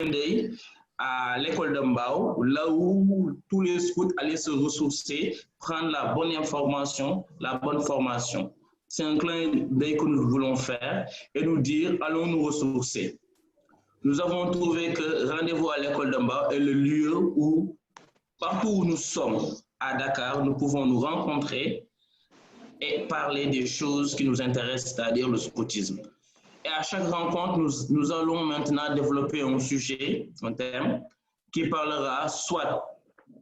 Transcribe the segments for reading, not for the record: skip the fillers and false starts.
Day à l'école de Mbao, là où tous les scouts allaient se ressourcer, prendre la bonne information, la bonne formation. C'est un clin d'œil que nous voulons faire et nous dire, allons nous ressourcer. Nous avons trouvé que Rendez-vous à l'école de Mbao est le lieu où, partout où nous sommes à Dakar, nous pouvons nous rencontrer et parler des choses qui nous intéressent, c'est-à-dire le scoutisme. Et à chaque rencontre, nous allons maintenant développer un sujet, un thème, qui parlera soit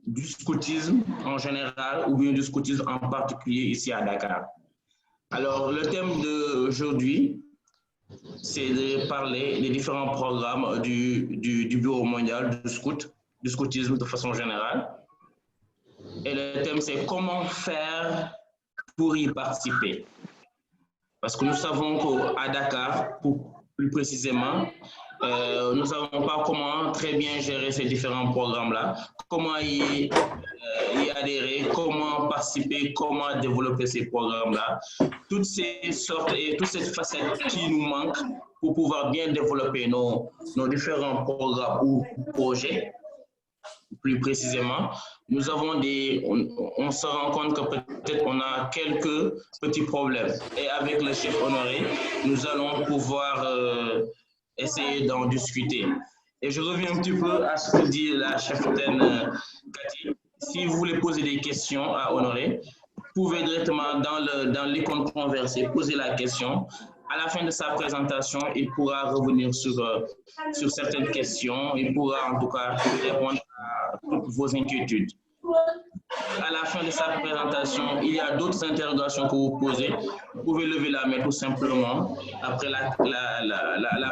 du scoutisme en général ou bien du scoutisme en particulier ici à Dakar. Alors, le thème d'aujourd'hui, c'est de parler des différents programmes du Bureau mondial du scoutisme de façon générale. Et le thème, c'est comment faire pour y participer. Parce que nous savons qu'à Dakar, plus précisément, nous ne savons pas comment très bien gérer ces différents programmes-là, comment y adhérer, comment participer, comment développer ces programmes-là. Toutes ces sortes et toutes ces facettes qui nous manquent pour pouvoir bien développer nos différents programmes ou projets. Plus précisément, nous avons on se rend compte que peut-être on a quelques petits problèmes. Et avec le chef Honoré, nous allons pouvoir essayer d'en discuter. Et je reviens un petit peu à ce que dit la cheftaine Cathy. Si vous voulez poser des questions à Honoré, vous pouvez directement dans l'icône conversée poser la question. À la fin de sa présentation, il pourra revenir sur certaines questions. Il pourra en tout cas répondre à toutes vos inquiétudes. À la fin de sa présentation, il y a d'autres interrogations que vous posez. Vous pouvez lever la main tout simplement. Après, la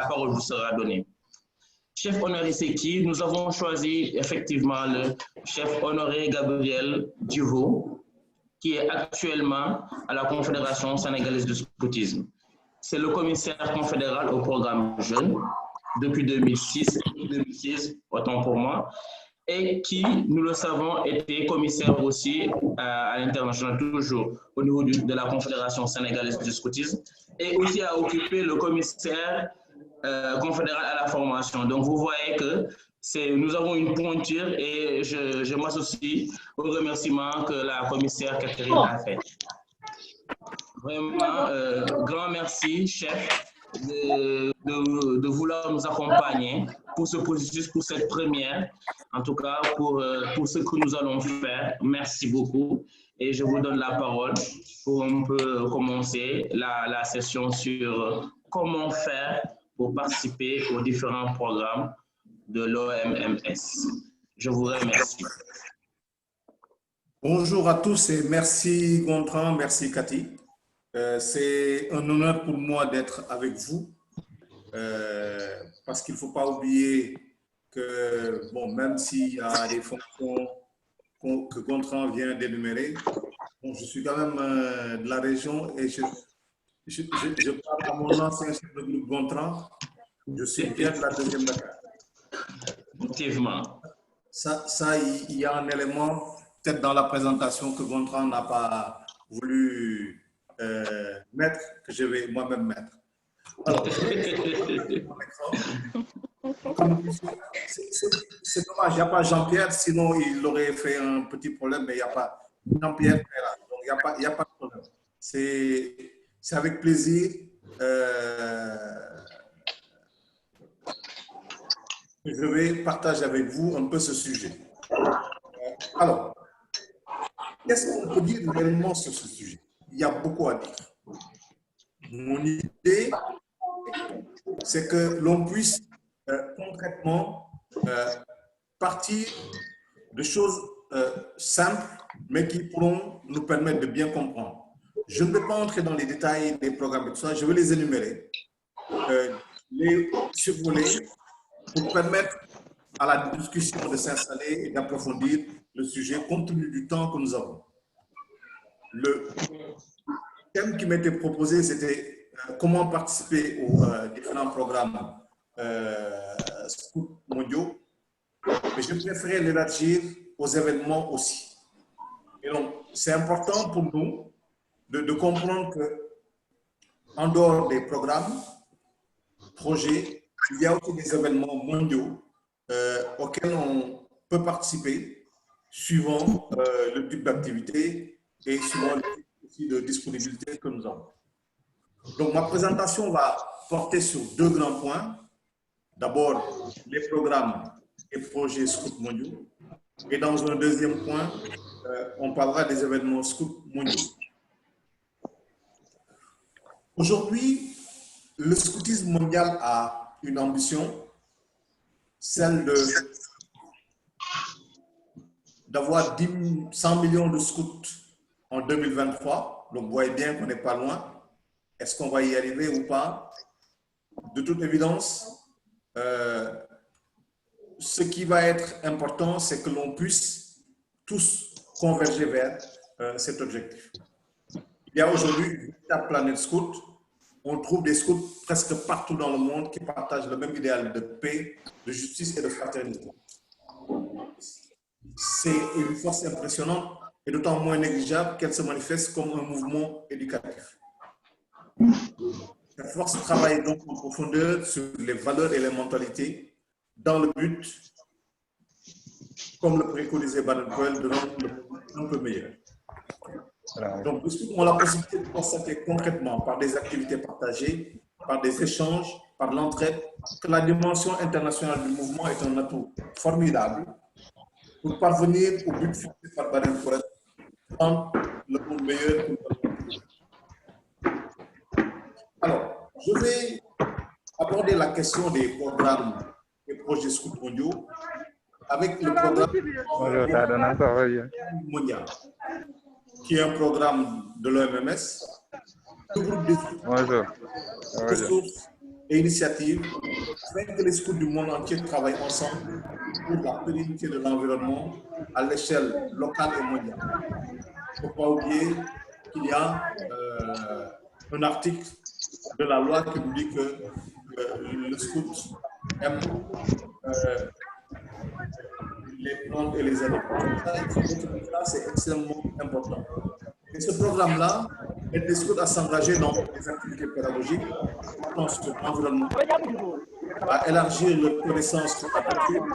parole vous sera donnée. Chef Honoré, c'est qui? Nous avons choisi effectivement le chef Honoré Gabriel Duvaux, qui est actuellement à la Confédération sénégalaise du scoutisme. C'est le commissaire confédéral au programme Jeunes depuis 2006, 2016, autant pour moi, et qui, nous le savons, était commissaire aussi à l'international, toujours au niveau de la Confédération sénégalaise du scoutisme, et aussi a occupé le commissaire confédéral à la formation. Donc, vous voyez que nous avons une pointure et je m'associe au remerciement que la commissaire Catherine a fait. Vraiment, grand merci, chef, de vouloir nous accompagner pour ce processus, pour cette première, en tout cas pour ce que nous allons faire. Merci beaucoup. Et je vous donne la parole pour un peu commencer la session sur comment faire pour participer aux différents programmes de l'OMMS. Je vous remercie. Bonjour à tous et merci Gontran, merci Cathy. C'est un honneur pour moi d'être avec vous parce qu'il ne faut pas oublier que, bon, même s'il y a des fonctions que Gontran vient d'énumérer, bon, je suis quand même de la région et je parle à mon ancien chef de groupe Gontran, je suis bien de la deuxième Dakar. Effectivement. Ça, il y a un élément, peut-être dans la présentation, que Gontran n'a pas voulu mettre, que je vais moi-même mettre. Alors, c'est dommage, il n'y a pas Jean-Pierre, sinon il aurait fait un petit problème, mais il n'y a pas Jean-Pierre, donc il n'y a pas de problème. C'est avec plaisir que je vais partager avec vous un peu ce sujet. Alors, qu'est-ce qu'on peut dire réellement sur ce sujet? Il y a beaucoup à dire. Mon idée, c'est que l'on puisse concrètement partir de choses simples, mais qui pourront nous permettre de bien comprendre. Je ne vais pas entrer dans les détails des programmes et tout ça, je vais les énumérer, les survoler pour permettre à la discussion de s'installer et d'approfondir le sujet compte tenu du temps que nous avons. Le thème qui m'était proposé, c'était comment participer aux différents programmes scouts mondiaux, mais je préférais l'élargir aux événements aussi. Et donc, c'est important pour nous de comprendre que, en dehors des programmes, projets, il y a aussi des événements mondiaux auxquels on peut participer suivant le type d'activité et suivant le type aussi de disponibilité que nous avons. Donc, ma présentation va porter sur deux grands points. D'abord, les programmes et projets scouts mondiaux. Et dans un deuxième point, on parlera des événements scouts mondiaux. Aujourd'hui, le scoutisme mondial a une ambition, celle d'avoir 100 millions de scouts en 2023. Donc, vous voyez bien qu'on n'est pas loin. Est-ce qu'on va y arriver ou pas? De toute évidence, ce qui va être important, c'est que l'on puisse tous converger vers cet objectif. Il y a aujourd'hui une véritable planète scout. On trouve des scouts presque partout dans le monde qui partagent le même idéal de paix, de justice et de fraternité. C'est une force impressionnante et d'autant moins négligeable qu'elle se manifeste comme un mouvement éducatif. Cette force travaille donc en profondeur sur les valeurs et les mentalités dans le but, comme le préconisait Baden-Powell, de rendre le monde un peu meilleur. Donc, les scouts ont la possibilité de constater concrètement par des activités partagées, par des échanges, par l'entraide, que la dimension internationale du mouvement est un atout formidable pour parvenir au but fixé par Baden-Powell, rendre le monde meilleur pour le monde. Alors, je vais aborder la question des programmes et projets scouts mondiaux avec le programme mondial, qui est un programme de l'OMS, le groupe d'études, ressources et initiatives, afin que les scouts du monde entier travaillent ensemble pour la pérennité de l'environnement à l'échelle locale et mondiale. Il ne faut pas oublier qu'il y a un article de la loi qui nous dit que le scout aime les plantes et les animaux. Ça, c'est extrêmement important. Et ce programme-là aide les scouts à s'engager dans des activités pédagogiques, sur l'environnement, à élargir leurs connaissances sur la nature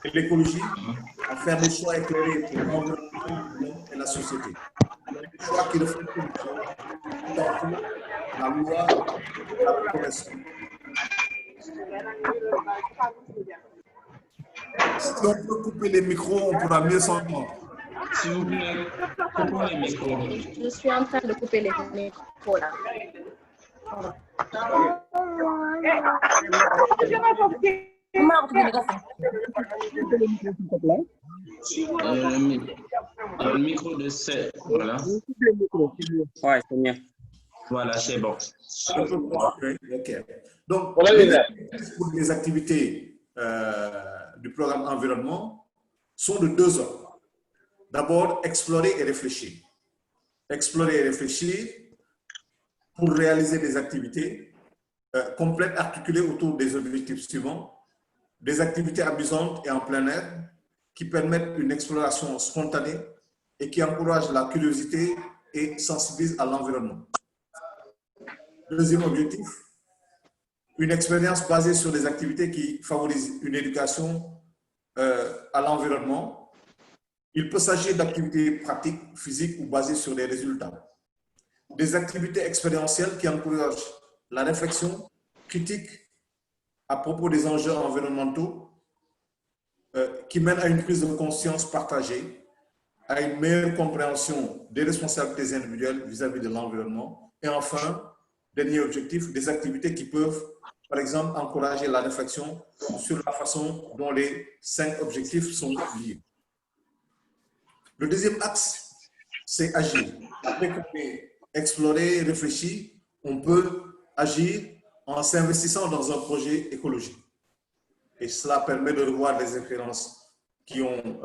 et l'écologie, à faire des choix éclairés pour l'environnement et la société. Des choix qui reflètent la loi et la reconnaissance. Si on peut couper les micros, on pourra mieux s'entendre. S'il vous plaît, coupez les micros. Je suis en train de couper les micros là. Le micro de 7, voilà. Ouais, c'est bien. Voilà, c'est bon. Okay. Donc, pour les activités du programme environnement sont de deux ordres. D'abord, explorer et réfléchir. Explorer et réfléchir pour réaliser des activités complètes articulées autour des objectifs suivants. Des activités amusantes et en plein air qui permettent une exploration spontanée et qui encouragent la curiosité et sensibilisent à l'environnement. Deuxième objectif, une expérience basée sur des activités qui favorisent une éducation à l'environnement. Il peut s'agir d'activités pratiques, physiques ou basées sur des résultats. Des activités expérientielles qui encouragent la réflexion critique à propos des enjeux environnementaux, qui mènent à une prise de conscience partagée, à une meilleure compréhension des responsabilités individuelles vis-à-vis de l'environnement. Et enfin, dernier objectif, des activités qui peuvent, par exemple, encourager la réflexion sur la façon dont les 5 objectifs sont liés. Le deuxième axe, c'est agir. Après qu'on ait exploré, réfléchi, on peut agir en s'investissant dans un projet écologique. Et cela permet de revoir les expériences qui ont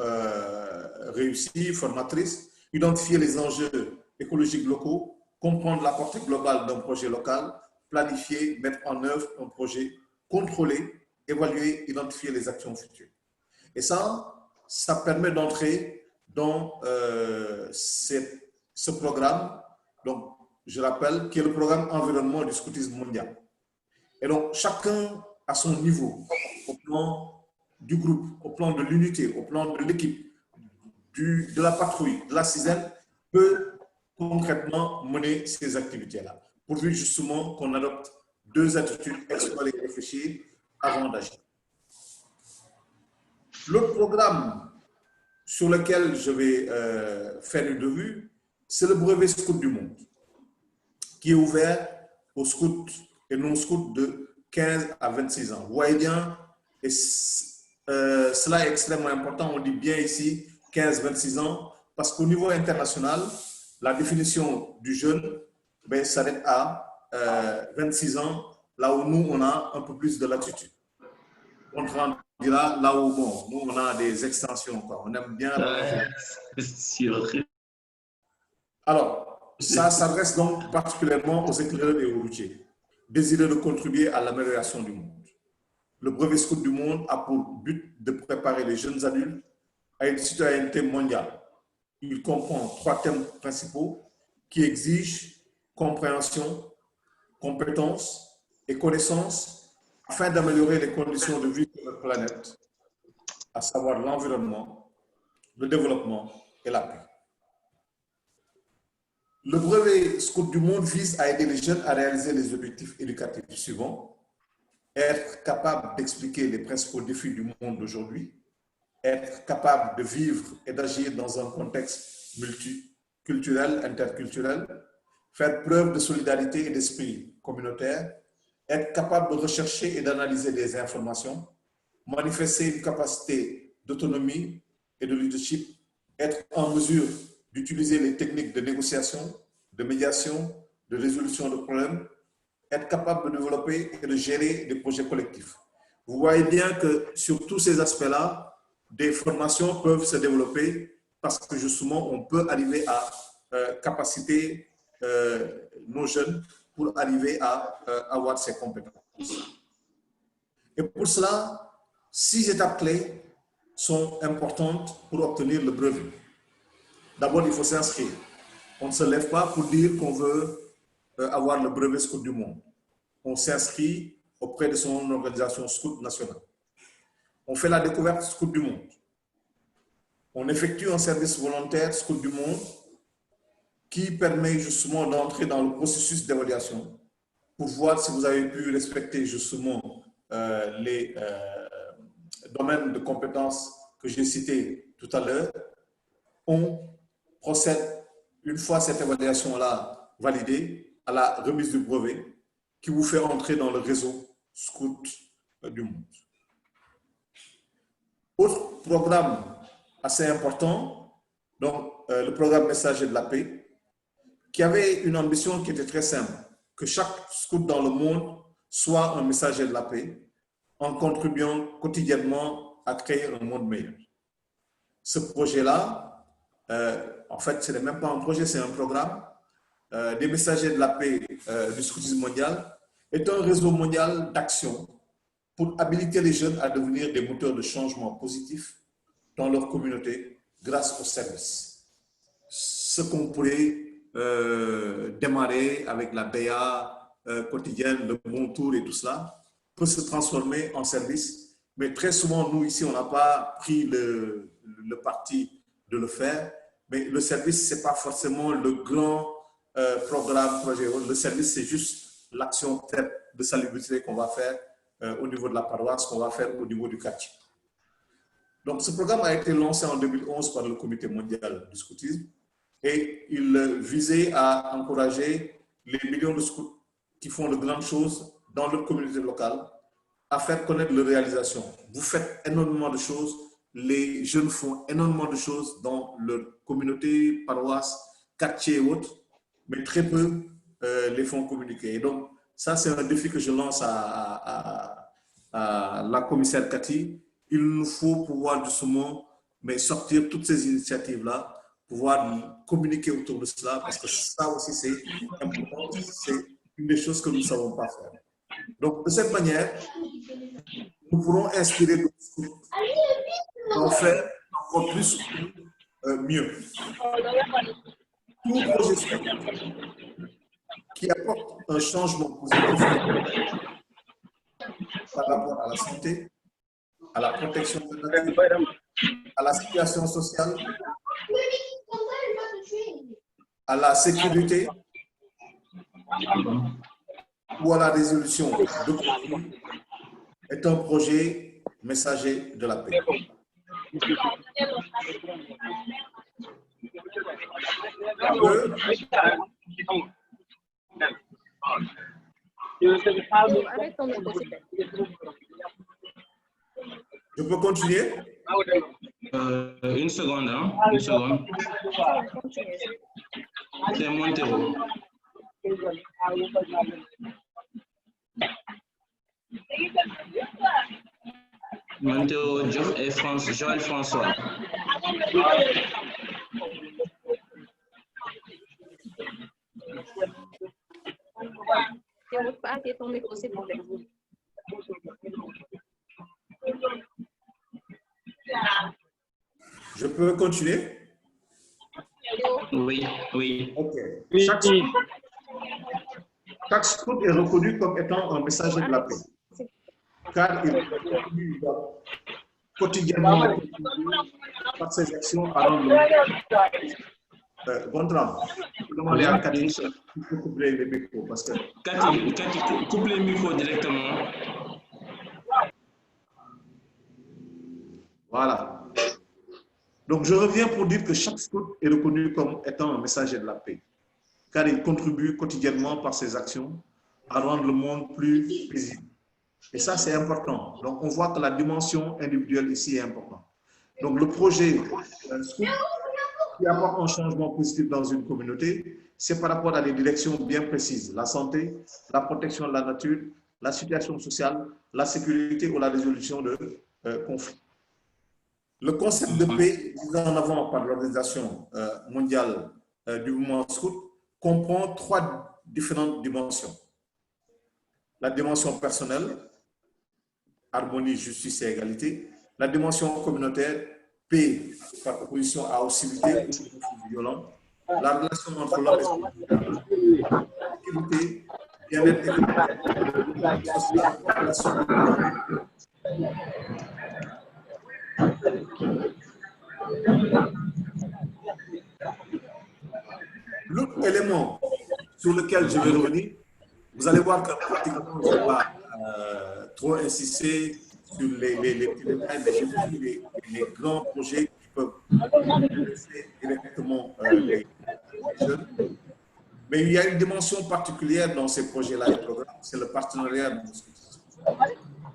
réussi, formatrices, identifier les enjeux écologiques locaux, comprendre la portée globale d'un projet local, planifier, mettre en œuvre un projet, contrôler, évaluer, identifier les actions futures. Et ça permet d'entrer dans ce programme, donc je rappelle, qui est le programme environnement du scoutisme mondial. Et donc chacun à son niveau, au plan du groupe, au plan de l'unité, au plan de l'équipe, de la patrouille, de la CISEN, peut concrètement mener ces activités-là, pourvu justement qu'on adopte 2 attitudes explorer et réfléchir avant d'agir. L'autre programme sur lequel je vais faire une revue, c'est le brevet scout du monde, qui est ouvert aux scouts et non-scouts de 15 à 26 ans. Vous voyez bien, et cela est extrêmement important, on dit bien ici 15-26 ans, parce qu'au niveau international, la définition du jeune s'arrête à 26 ans, là où nous, on a un peu plus de latitude. On dira là où, bon, nous, on a des extensions, quoi. On aime bien. C'est sûr. Alors, ça s'adresse donc particulièrement aux éclaireurs et aux routiers, désireux de contribuer à l'amélioration du monde. Le brevet scout du monde a pour but de préparer les jeunes adultes à une citoyenneté mondiale. Il comprend 3 thèmes principaux qui exigent compréhension, compétence et connaissance afin d'améliorer les conditions de vie de notre planète, à savoir l'environnement, le développement et la paix. Le brevet scout du monde vise à aider les jeunes à réaliser les objectifs éducatifs suivants: être capable d'expliquer les principaux défis du monde d'aujourd'hui, être capable de vivre et d'agir dans un contexte multiculturel, interculturel, faire preuve de solidarité et d'esprit communautaire, être capable de rechercher et d'analyser des informations, manifester une capacité d'autonomie et de leadership, être en mesure d'utiliser les techniques de négociation, de médiation, de résolution de problèmes, être capable de développer et de gérer des projets collectifs. Vous voyez bien que sur tous ces aspects-là, des formations peuvent se développer parce que justement, on peut arriver à capaciter nos jeunes pour arriver à avoir ces compétences. Et pour cela, 6 étapes clés sont importantes pour obtenir le brevet. D'abord, il faut s'inscrire. On ne se lève pas pour dire qu'on veut avoir le brevet scout du monde. On s'inscrit auprès de son organisation scout nationale. On fait la découverte scout du monde. On effectue un service volontaire scout du monde qui permet justement d'entrer dans le processus d'évaluation pour voir si vous avez pu respecter justement les domaines de compétences que j'ai cités tout à l'heure. On procède, une fois cette évaluation-là validée, à la remise du brevet qui vous fait entrer dans le réseau scout du monde. Autre programme assez important, donc le programme Messager de la paix, qui avait une ambition qui était très simple, que chaque scout dans le monde soit un messager de la paix en contribuant quotidiennement à créer un monde meilleur. Ce projet-là, en fait, ce n'est même pas un projet, c'est un programme des messagers de la paix du scoutisme mondial, est un réseau mondial d'action pour habiliter les jeunes à devenir des moteurs de changement positif dans leur communauté grâce au service. Ce qu'on pourrait démarrer avec la BA quotidienne, le bon tour et tout cela, peut se transformer en service. Mais très souvent, nous ici, on n'a pas pris le parti de le faire. Mais le service, ce n'est pas forcément le grand programme, projet. Le service, c'est juste l'action de salubrité qu'on va faire au niveau de la paroisse, qu'on va faire au niveau du quartier. Donc, ce programme a été lancé en 2011 par le Comité mondial du scoutisme et il visait à encourager les millions de scouts qui font de grandes choses dans leur communauté locale à faire connaître leurs réalisations. Vous faites énormément de choses, les jeunes font énormément de choses dans leur communauté, paroisse, quartier et autres, mais très peu les font communiquer. Et donc, ça, c'est un défi que je lance à la commissaire Cathy. Il nous faut pouvoir justement sortir toutes ces initiatives-là, pouvoir communiquer autour de cela, parce que ça aussi, c'est important. C'est une des choses que nous ne savons pas faire. Donc, de cette manière, nous pourrons inspirer d'autres scouts pour faire encore plus mieux. Tout projet scout qui apporte un changement positif par rapport à la santé, à la protection de la nature, à la situation sociale, à la sécurité ou à la résolution de conflits est un projet messager de la paix. Arrête ton micro, s'il te plaît. Je peux continuer? Une seconde, hein? Une seconde. Continue. C'est Montero. Montero Diop et Joël François. Théo, arrête ton micro, s'il te plaît. Je peux continuer? Oui, oui. Ok. Chaque scout est reconnu comme étant un messager de la paix, car il contribue quotidiennement par ses actions à rendre le Gontram, je demandais à Cathy de couper les micros parce que... Cathy, coupe les micros directement. Voilà. Donc, je reviens pour dire que chaque scout est reconnu comme étant un messager de la paix, car il contribue quotidiennement par ses actions à rendre le monde plus paisible. Et ça, c'est important. Donc, on voit que la dimension individuelle ici est importante. Donc, le projet scout qui apporte un changement positif dans une communauté, c'est par rapport à des directions bien précises. La santé, la protection de la nature, la situation sociale, la sécurité ou la résolution de conflits. Le concept de paix mis en avant par l'Organisation mondiale du mouvement scout comprend 3 différentes dimensions. La dimension personnelle, harmonie, justice et égalité. La dimension communautaire, paix par opposition à hostilité ou conflit violent. La relation entre l'homme et son environnement. Sécurité, bien-être économique, social, relation. L'autre élément sur lequel je vais revenir, vous allez voir que pratiquement, je ne vais pas trop insister sur les petits détails, mais j'ai vu les grands projets qui peuvent intéresser directement les jeunes. Mais il y a une dimension particulière dans ces projets-là et programmes, c'est le partenariat de discussion.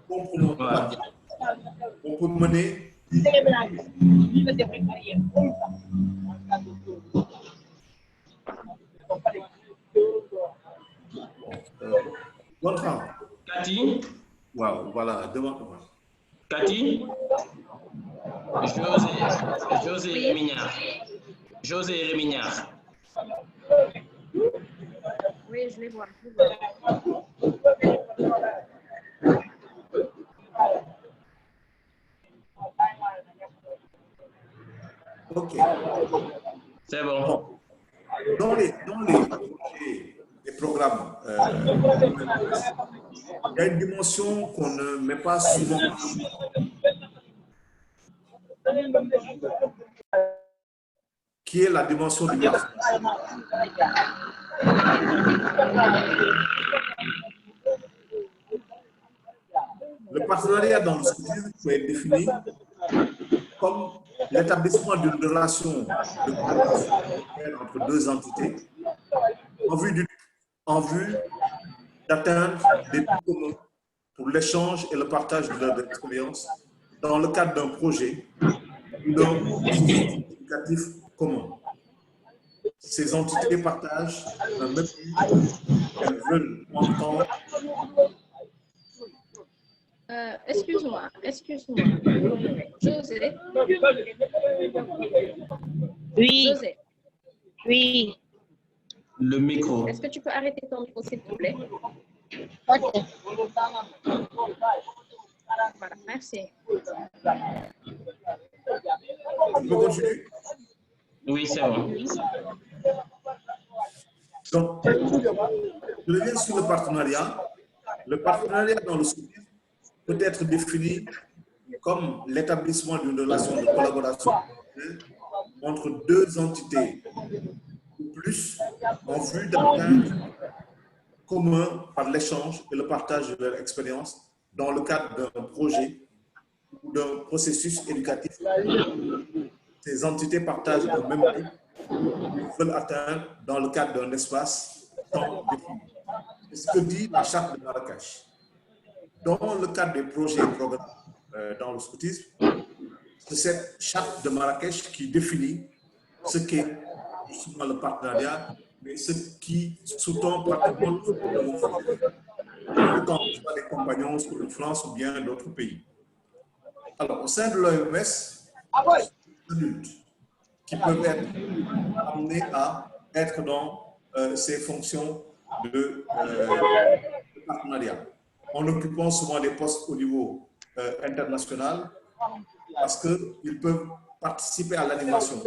Comprenons pas bien. On peut mener Cathy. Wow, voilà, demande-moi. Cathy. José Rémignard. José Rémignard. Oui, je vais voir. Ok. C'est bon. Dans les programmes, il y a une dimension qu'on ne met pas souvent, qui est la dimension du partenariat. Le partenariat dans le scoutisme peut être défini comme l'établissement d'une relation de coopération entre 2 entités en vue d'atteindre des buts communs pour l'échange et le partage de leurs expériences dans le cadre d'un projet ou d'un processus éducatif commun. Ces entités partagent un même but qu'elles veulent entendre. Excuse-moi. José. Oui. José. Oui. Le micro. Est-ce que tu peux arrêter ton micro, s'il te plaît? Ok. Voilà, merci. Tu peux continuer? Oui, c'est bon. Donc, je reviens sur le partenariat. Le partenariat dans le scoutisme peut être défini comme l'établissement d'une relation de collaboration entre deux entités ou plus en vue d'atteindre commun par l'échange et le partage de leur expérience dans le cadre d'un projet ou d'un processus éducatif. Ces entités partagent un même but qu'ils veulent atteindre dans le cadre d'un espace temps défini. C'est ce que dit la charte de Marrakech. Dans le cadre des projets et programmes dans le scoutisme, c'est cette charte de Marrakech qui définit ce qu'est justement le partenariat, mais ce qui sous-tend pratiquement quand on soit des compagnons de France ou bien d'autres pays. Alors, au sein de l'OMS, adultes qui peuvent être amenés à être dans ces fonctions de partenariat, en occupant souvent des postes au niveau international, parce qu'ils peuvent participer à l'animation.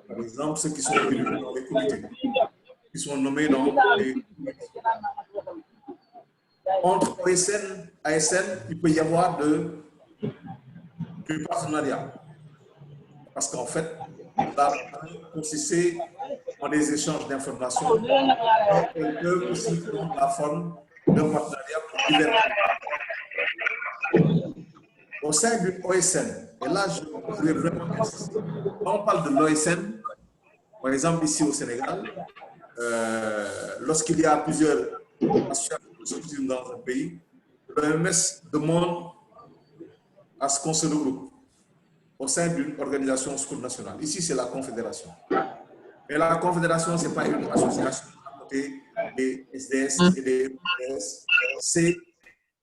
Par exemple, ceux qui sont élus dans les comités, qui sont nommés dans les comités. Entre OSN et ASN, il peut y avoir du partenariat. Parce qu'en fait, ça va consister en des échanges d'informations, mais elles peuvent aussi prendre la forme d'un partenariat pour divers. Au sein d'une OSN, et là je voudrais vraiment insister, quand on parle de l'OSN, par exemple ici au Sénégal, lorsqu'il y a plusieurs associations dans un pays, l'OMS demande à ce qu'on se regroupe au sein d'une organisation scout nationale. Ici, c'est la Confédération. Mais la Confédération, ce n'est pas une association à côté des SDS et des PS, c'est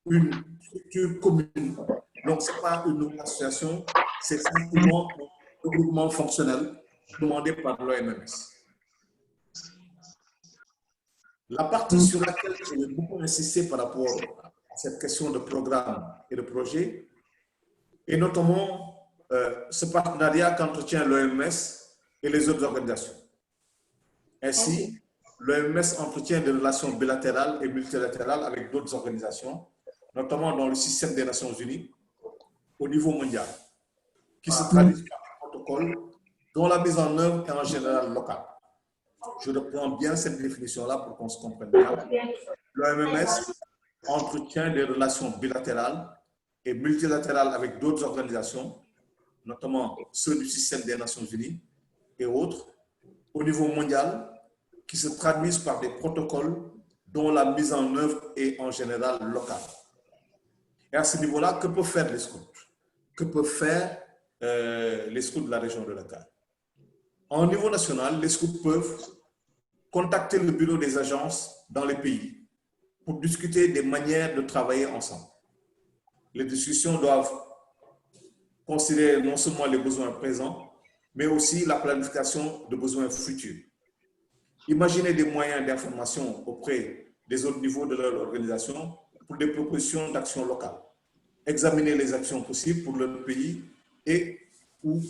une structure commune. Donc, ce n'est pas une association, c'est simplement un regroupement fonctionnel demandé par l'OMS. La partie sur laquelle j'ai beaucoup insisté par rapport à cette question de programme et de projet, et notamment ce partenariat qu'entretient l'OMS et les autres organisations. Ainsi, l'OMS entretient des relations bilatérales et multilatérales avec d'autres organisations, notamment dans le système des Nations Unies, au niveau mondial, qui se traduisent par des protocoles dont la mise en œuvre est en général locale. Je reprends bien cette définition-là pour qu'on se comprenne bien. L'OMS entretient des relations bilatérales et multilatérales avec d'autres organisations, notamment ceux du système des Nations Unies et autres, au niveau mondial, qui se traduisent par des protocoles dont la mise en œuvre est en général locale. Et à ce niveau-là, que peuvent faire les scouts? Que peuvent faire les scouts de la région de Dakar? Au niveau national, les scouts peuvent contacter le bureau des agences dans les pays pour discuter des manières de travailler ensemble. Les discussions doivent considérer non seulement les besoins présents, mais aussi la planification de besoins futurs. Imaginez des moyens d'information auprès des autres niveaux de leur organisation pour des propositions d'action locale. Examiner les actions possibles pour le pays et ou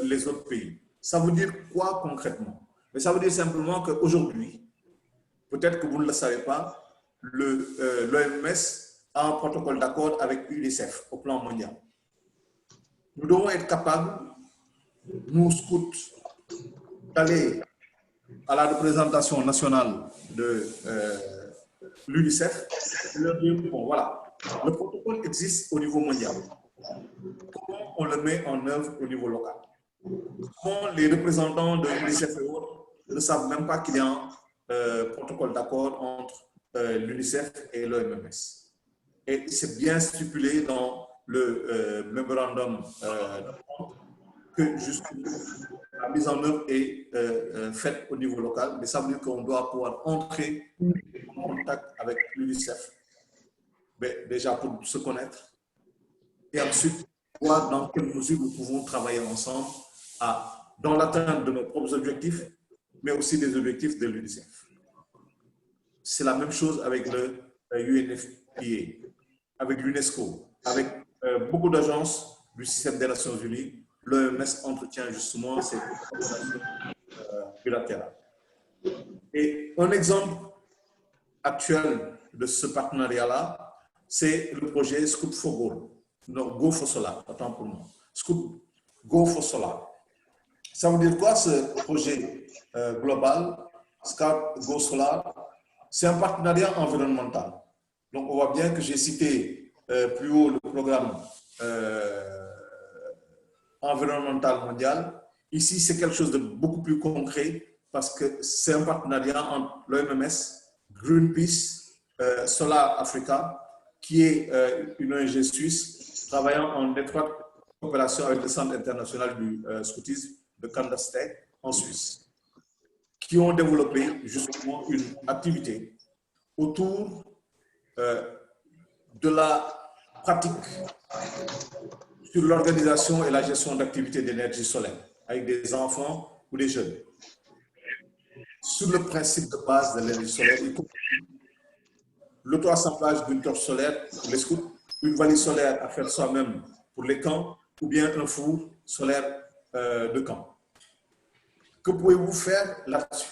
les autres pays. Ça veut dire quoi concrètement? Mais ça veut dire simplement qu'aujourd'hui, peut-être que vous ne le savez pas, l'OMS a un protocole d'accord avec l'UNICEF au plan mondial. Nous devons être capables, nous scouts, d'aller à la représentation nationale de l'UNICEF et leur dire, bon voilà, le protocole existe au niveau mondial. Comment on le met en œuvre au niveau local? Comment les représentants de l'UNICEF et autres ne savent même pas qu'il y a un protocole d'accord entre l'UNICEF et l'OMS. Et c'est bien stipulé dans le mémorandum que justement la mise en œuvre est faite au niveau local, mais ça veut dire qu'on doit pouvoir entrer en contact avec l'UNICEF, déjà pour se connaître, et ensuite voir dans quelle mesure nous pouvons travailler ensemble dans l'atteinte de nos propres objectifs, mais aussi des objectifs de l'UNICEF. C'est la même chose avec le UNFPA, avec l'UNESCO, avec beaucoup d'agences du système des Nations Unies. L'OMS entretient justement ces relations bilatérales. Et un exemple actuel de ce partenariat-là, c'est le projet Scout for Goal. Non, Go for Solar, attends pour moi. Scout Go for Solar. Ça veut dire quoi ce projet global, Scout Go Solar? C'est un partenariat environnemental. Donc on voit bien que j'ai cité plus haut le programme environnemental mondial. Ici, c'est quelque chose de beaucoup plus concret parce que c'est un partenariat entre l'OMS, Greenpeace, Solar Africa, qui est une ONG suisse travaillant en étroite coopération avec le Centre international du scoutisme de Kandersteg en Suisse, qui ont développé justement une activité autour de la pratique sur l'organisation et la gestion d'activités d'énergie solaire avec des enfants ou des jeunes. Sur le principe de base de l'énergie solaire, y compris l'auto-assemblage d'une torche solaire pour les scouts, une valise solaire à faire soi-même pour les camps, ou bien un four solaire de camp. Que pouvez-vous faire là-dessus?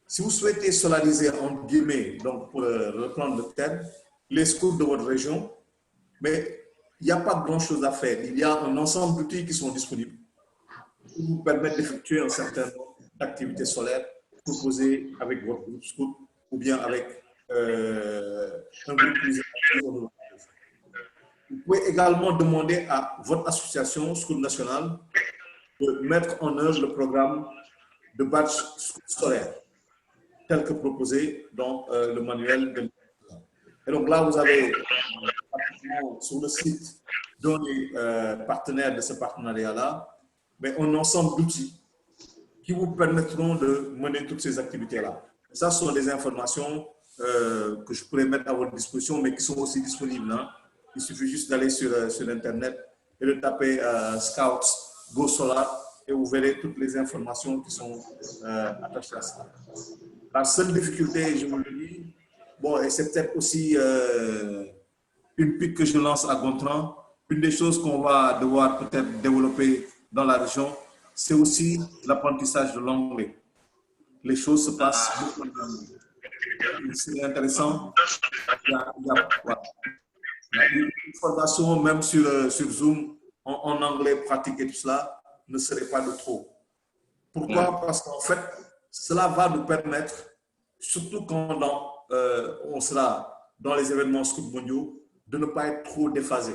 Si vous souhaitez solariser, entre guillemets, donc pour reprendre le terme, les scouts de votre région, mais il n'y a pas grand-chose à faire. Il y a un ensemble d'outils qui sont disponibles pour vous permettre d'effectuer un certain nombre d'activités solaires proposées avec votre groupe scout ou bien avec un groupe plus élargi. Vous pouvez également demander à votre association Scout nationale de mettre en œuvre le programme de badge solaire tel que proposé dans le manuel de. Et donc là, vous avez sur le site dont les partenaires de ce partenariat-là, mais un ensemble d'outils qui vous permettront de mener toutes ces activités-là. Ça, ce sont des informations que je pourrais mettre à votre disposition, mais qui sont aussi disponibles. Hein. Il suffit juste d'aller sur Internet et de taper Scouts Go Solar et vous verrez toutes les informations qui sont attachées à ça. La seule difficulté, je vous le dis, bon, et c'est peut-être aussi une pique que je lance à Gontran, une des choses qu'on va devoir peut-être développer dans la région, c'est aussi l'apprentissage de l'anglais. Les choses se passent beaucoup en anglais. C'est intéressant. Il y a une formation, même sur Zoom, en anglais pratique et tout cela, ne serait pas de trop. Pourquoi? Parce qu'en fait, cela va nous permettre, surtout quand on sera dans les événements scouts mondiaux, de ne pas être trop déphasé.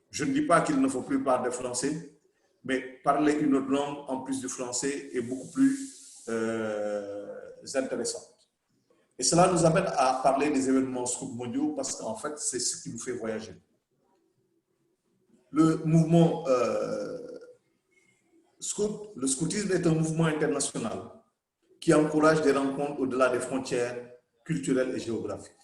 Je ne dis pas qu'il ne faut plus parler français, mais parler une autre langue en plus du français est beaucoup plus intéressant. Et cela nous amène à parler des événements scouts mondiaux parce qu'en fait, c'est ce qui nous fait voyager. Le mouvement le scoutisme est un mouvement international qui encourage des rencontres au-delà des frontières culturelles et géographiques.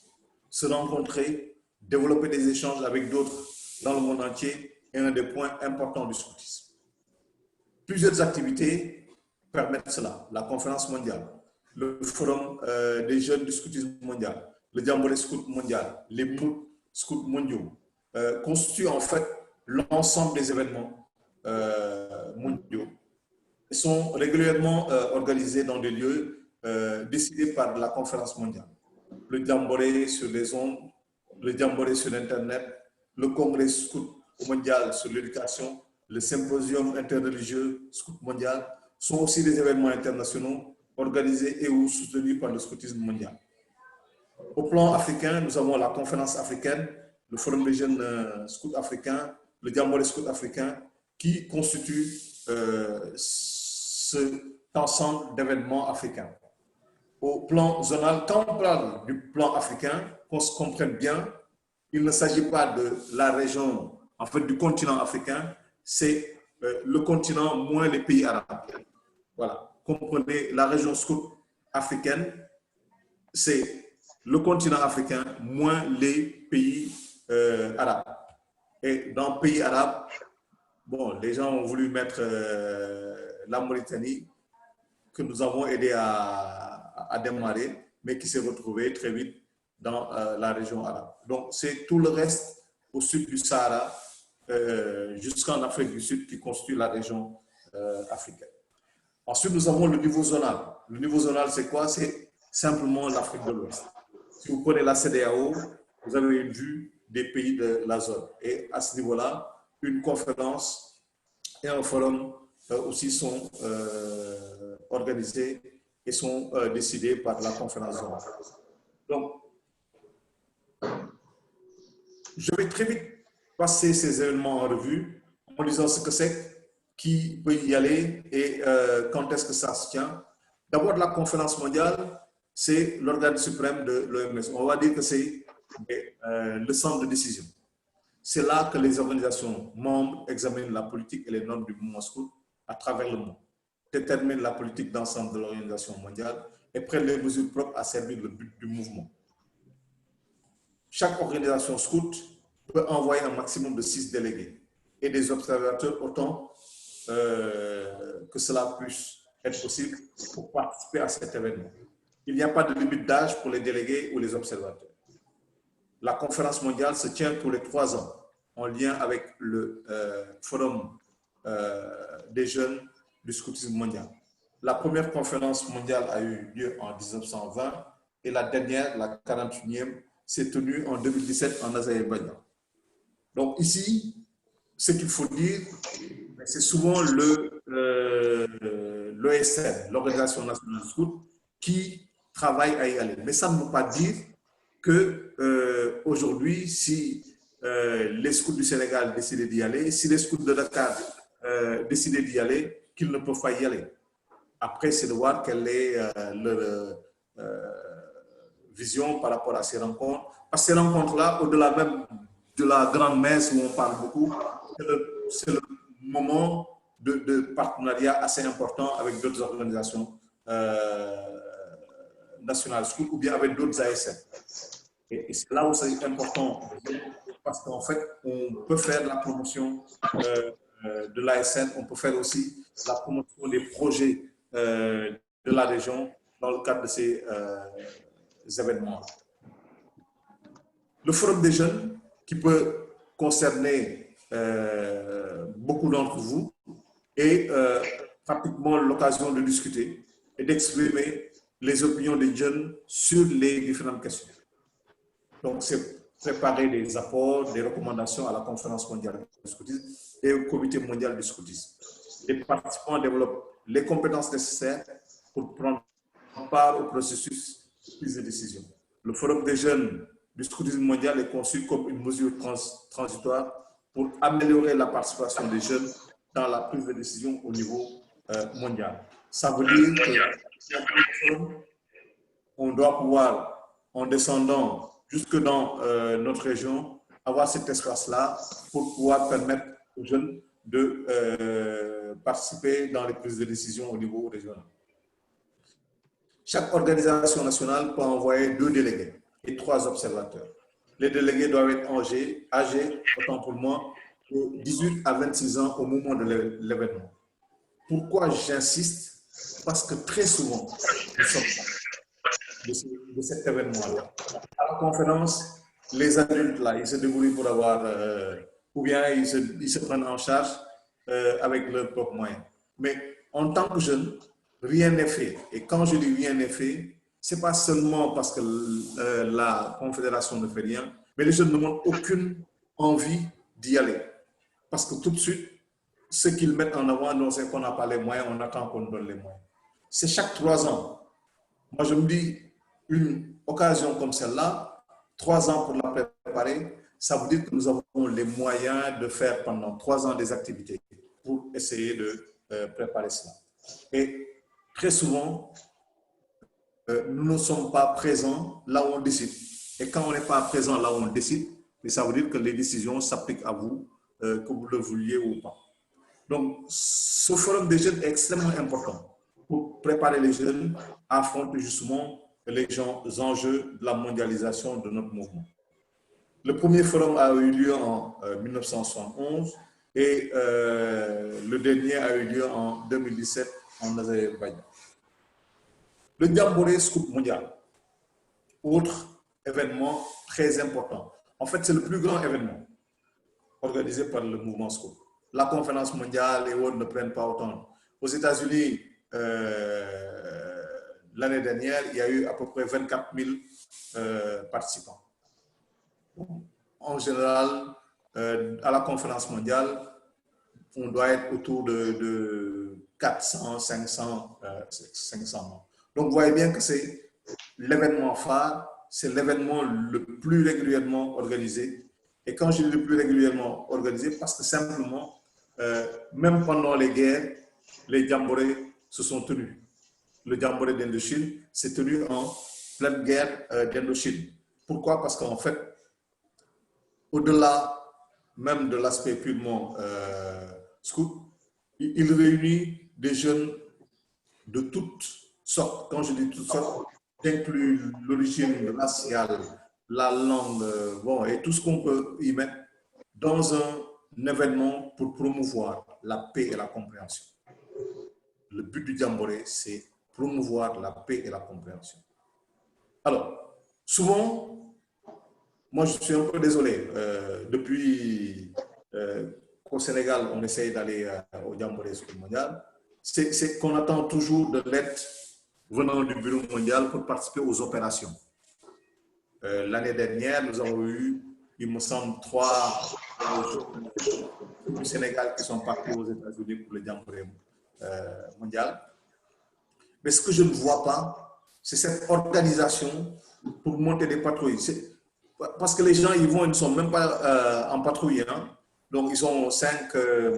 Se rencontrer, développer des échanges avec d'autres dans le monde entier est un des points importants du scoutisme. Plusieurs activités permettent cela. La conférence mondiale, le forum des jeunes du scoutisme mondial, le Jamboree Scout mondial, les MOOC scouts mondiaux constituent en fait l'ensemble des événements mondiaux. Ils sont régulièrement organisés dans des lieux décidés par la conférence mondiale. Le Jamboree sur les ondes, le Jamboree sur Internet, le congrès scout mondial sur l'éducation, le symposium interreligieux scout mondial sont aussi des événements internationaux organisés et ou soutenus par le scoutisme mondial. Au plan africain, nous avons la conférence africaine, le forum des jeunes scouts africains, le Jamboree scout africain, qui constitue cet ensemble d'événements africains. Au plan zonal, quand on parle du plan africain, qu'on se comprenne bien, il ne s'agit pas de la région, en fait du continent africain, c'est le continent moins les pays arabes. Voilà, comprenez, la région scout africaine, c'est le continent africain moins les pays arabes. Et dans le pays arabe, bon, les gens ont voulu mettre la Mauritanie, que nous avons aidé à démarrer, mais qui s'est retrouvée très vite dans la région arabe. Donc, c'est tout le reste au sud du Sahara, jusqu'en Afrique du Sud, qui constitue la région africaine. Ensuite, nous avons le niveau zonal. Le niveau zonal, c'est quoi? C'est simplement l'Afrique de l'Ouest. Si vous prenez la CEDEAO, vous avez une vue des pays de la zone. Et à ce niveau-là, une conférence et un forum aussi sont organisés et sont décidés par la conférence zonale. Donc, je vais très vite passer ces événements en revue en disant ce que c'est, qui peut y aller et quand est-ce que ça se tient. D'abord, la conférence mondiale, c'est l'organe suprême de l'OMS. On va dire que c'est le centre de décision. C'est là que les organisations membres examinent la politique et les normes du mouvement scout à travers le monde, déterminent la politique d'ensemble de l'organisation mondiale et prennent les mesures propres à servir le but du mouvement. Chaque organisation scout peut envoyer un maximum de 6 délégués et des observateurs autant que cela puisse être possible pour participer à cet événement. Il n'y a pas de limite d'âge pour les délégués ou les observateurs. La conférence mondiale se tient tous les 3 ans en lien avec le forum des jeunes du scoutisme mondial. La première conférence mondiale a eu lieu en 1920 et la dernière, la 41e, s'est tenue en 2017 en Azerbaïdjan. Donc ici, ce qu'il faut dire, c'est souvent l'ESN, l'Organisation nationale de scout, qui travaille à y aller. Mais ça ne veut pas dire que aujourd'hui, si les scouts du Sénégal décident d'y aller, si les scouts de Dakar décident d'y aller, qu'ils ne peuvent pas y aller. Après, c'est de voir quelle est leur vision par rapport à ces rencontres. Parce que ces rencontres-là, au-delà même de la grande messe où on parle beaucoup, c'est le moment de partenariat assez important avec d'autres organisations nationales scout ou bien avec d'autres ASN. Et c'est là où c'est important parce qu'en fait, on peut faire la promotion de l'ASN, on peut faire aussi la promotion des projets de la région dans le cadre de ces événements. Le forum des jeunes, qui peut concerner beaucoup d'entre vous, est pratiquement l'occasion de discuter et d'exprimer les opinions des jeunes sur les différentes questions. Donc, c'est préparer des apports, des recommandations à la conférence mondiale du scoutisme et au comité mondial du scoutisme. Les participants développent les compétences nécessaires pour prendre part au processus de prise de décision. Le forum des jeunes du scoutisme mondial est conçu comme une mesure transitoire pour améliorer la participation des jeunes dans la prise de décision au niveau mondial. Ça veut dire qu'on doit pouvoir, en descendant jusque dans notre région, avoir cet espace-là pour pouvoir permettre aux jeunes de participer dans les prises de décision au niveau régional. Chaque organisation nationale peut envoyer 2 délégués et 3 observateurs. Les délégués doivent être âgés, autant pour moi, de 18 à 26 ans au moment de l'événement. Pourquoi j'insiste? Parce que très souvent, nous sommes de cet événement-là. À la conférence, les adultes, là, ils se débrouillent pour avoir, ou bien ils se prennent en charge avec leurs propres moyens. Mais en tant que jeune, rien n'est fait. Et quand je dis rien n'est fait, ce n'est pas seulement parce que la Confédération ne fait rien, mais les jeunes ne montrent aucune envie d'y aller. Parce que tout de suite, ce qu'ils mettent en avant, c'est qu'on n'a pas les moyens, on attend qu'on donne les moyens. C'est chaque 3 ans. Moi, je me dis, une occasion comme celle-là, 3 ans pour la préparer, ça veut dire que nous avons les moyens de faire pendant 3 ans des activités pour essayer de préparer cela. Et très souvent, nous ne sommes pas présents là où on décide. Et quand on n'est pas présent là où on décide, ça veut dire que les décisions s'appliquent à vous, que vous le vouliez ou pas. Donc, ce forum des jeunes est extrêmement important pour préparer les jeunes à affronter justement les enjeux de la mondialisation de notre mouvement. Le premier forum a eu lieu en 1971 et le dernier a eu lieu en 2017 en Azerbaïdjan. Le Jamboree Scout mondial, autre événement très important. En fait, c'est le plus grand événement organisé par le mouvement scout. La conférence mondiale et autres ne prennent pas autant. Aux États-Unis, l'année dernière, il y a eu à peu près 24 000 participants. En général, à la conférence mondiale, on doit être autour de 400, 500, 500 membres. Donc, vous voyez bien que c'est l'événement phare, c'est l'événement le plus régulièrement organisé. Et quand je dis le plus régulièrement organisé, parce que simplement, même pendant les guerres, les jamborés se sont tenus. Le jamboré d'Indochine s'est tenu en pleine guerre d'Indochine. Pourquoi? Parce qu'en fait, au-delà même de l'aspect purement scout, il réunit des jeunes de toutes sortes. Quand je dis toutes sortes, j'inclus l'origine raciale, la langue, bon, et tout ce qu'on peut y mettre dans un événement pour promouvoir la paix et la compréhension. Le but du jamboré, c'est promouvoir la paix et la compréhension. Alors, souvent, moi je suis un peu désolé, depuis qu'au Sénégal, on essaye d'aller au jamboré mondial, c'est qu'on attend toujours de l'aide venant du Bureau mondial pour participer aux opérations. L'année dernière, nous avons eu, il me semble, 3 du Sénégal qui sont partis aux États-Unis pour le jamboré mondial. Mais ce que je ne vois pas, c'est cette organisation pour monter des patrouilles. Parce que les gens, ils vont, ils ne sont même pas en patrouille. Hein? Donc, ils sont 5,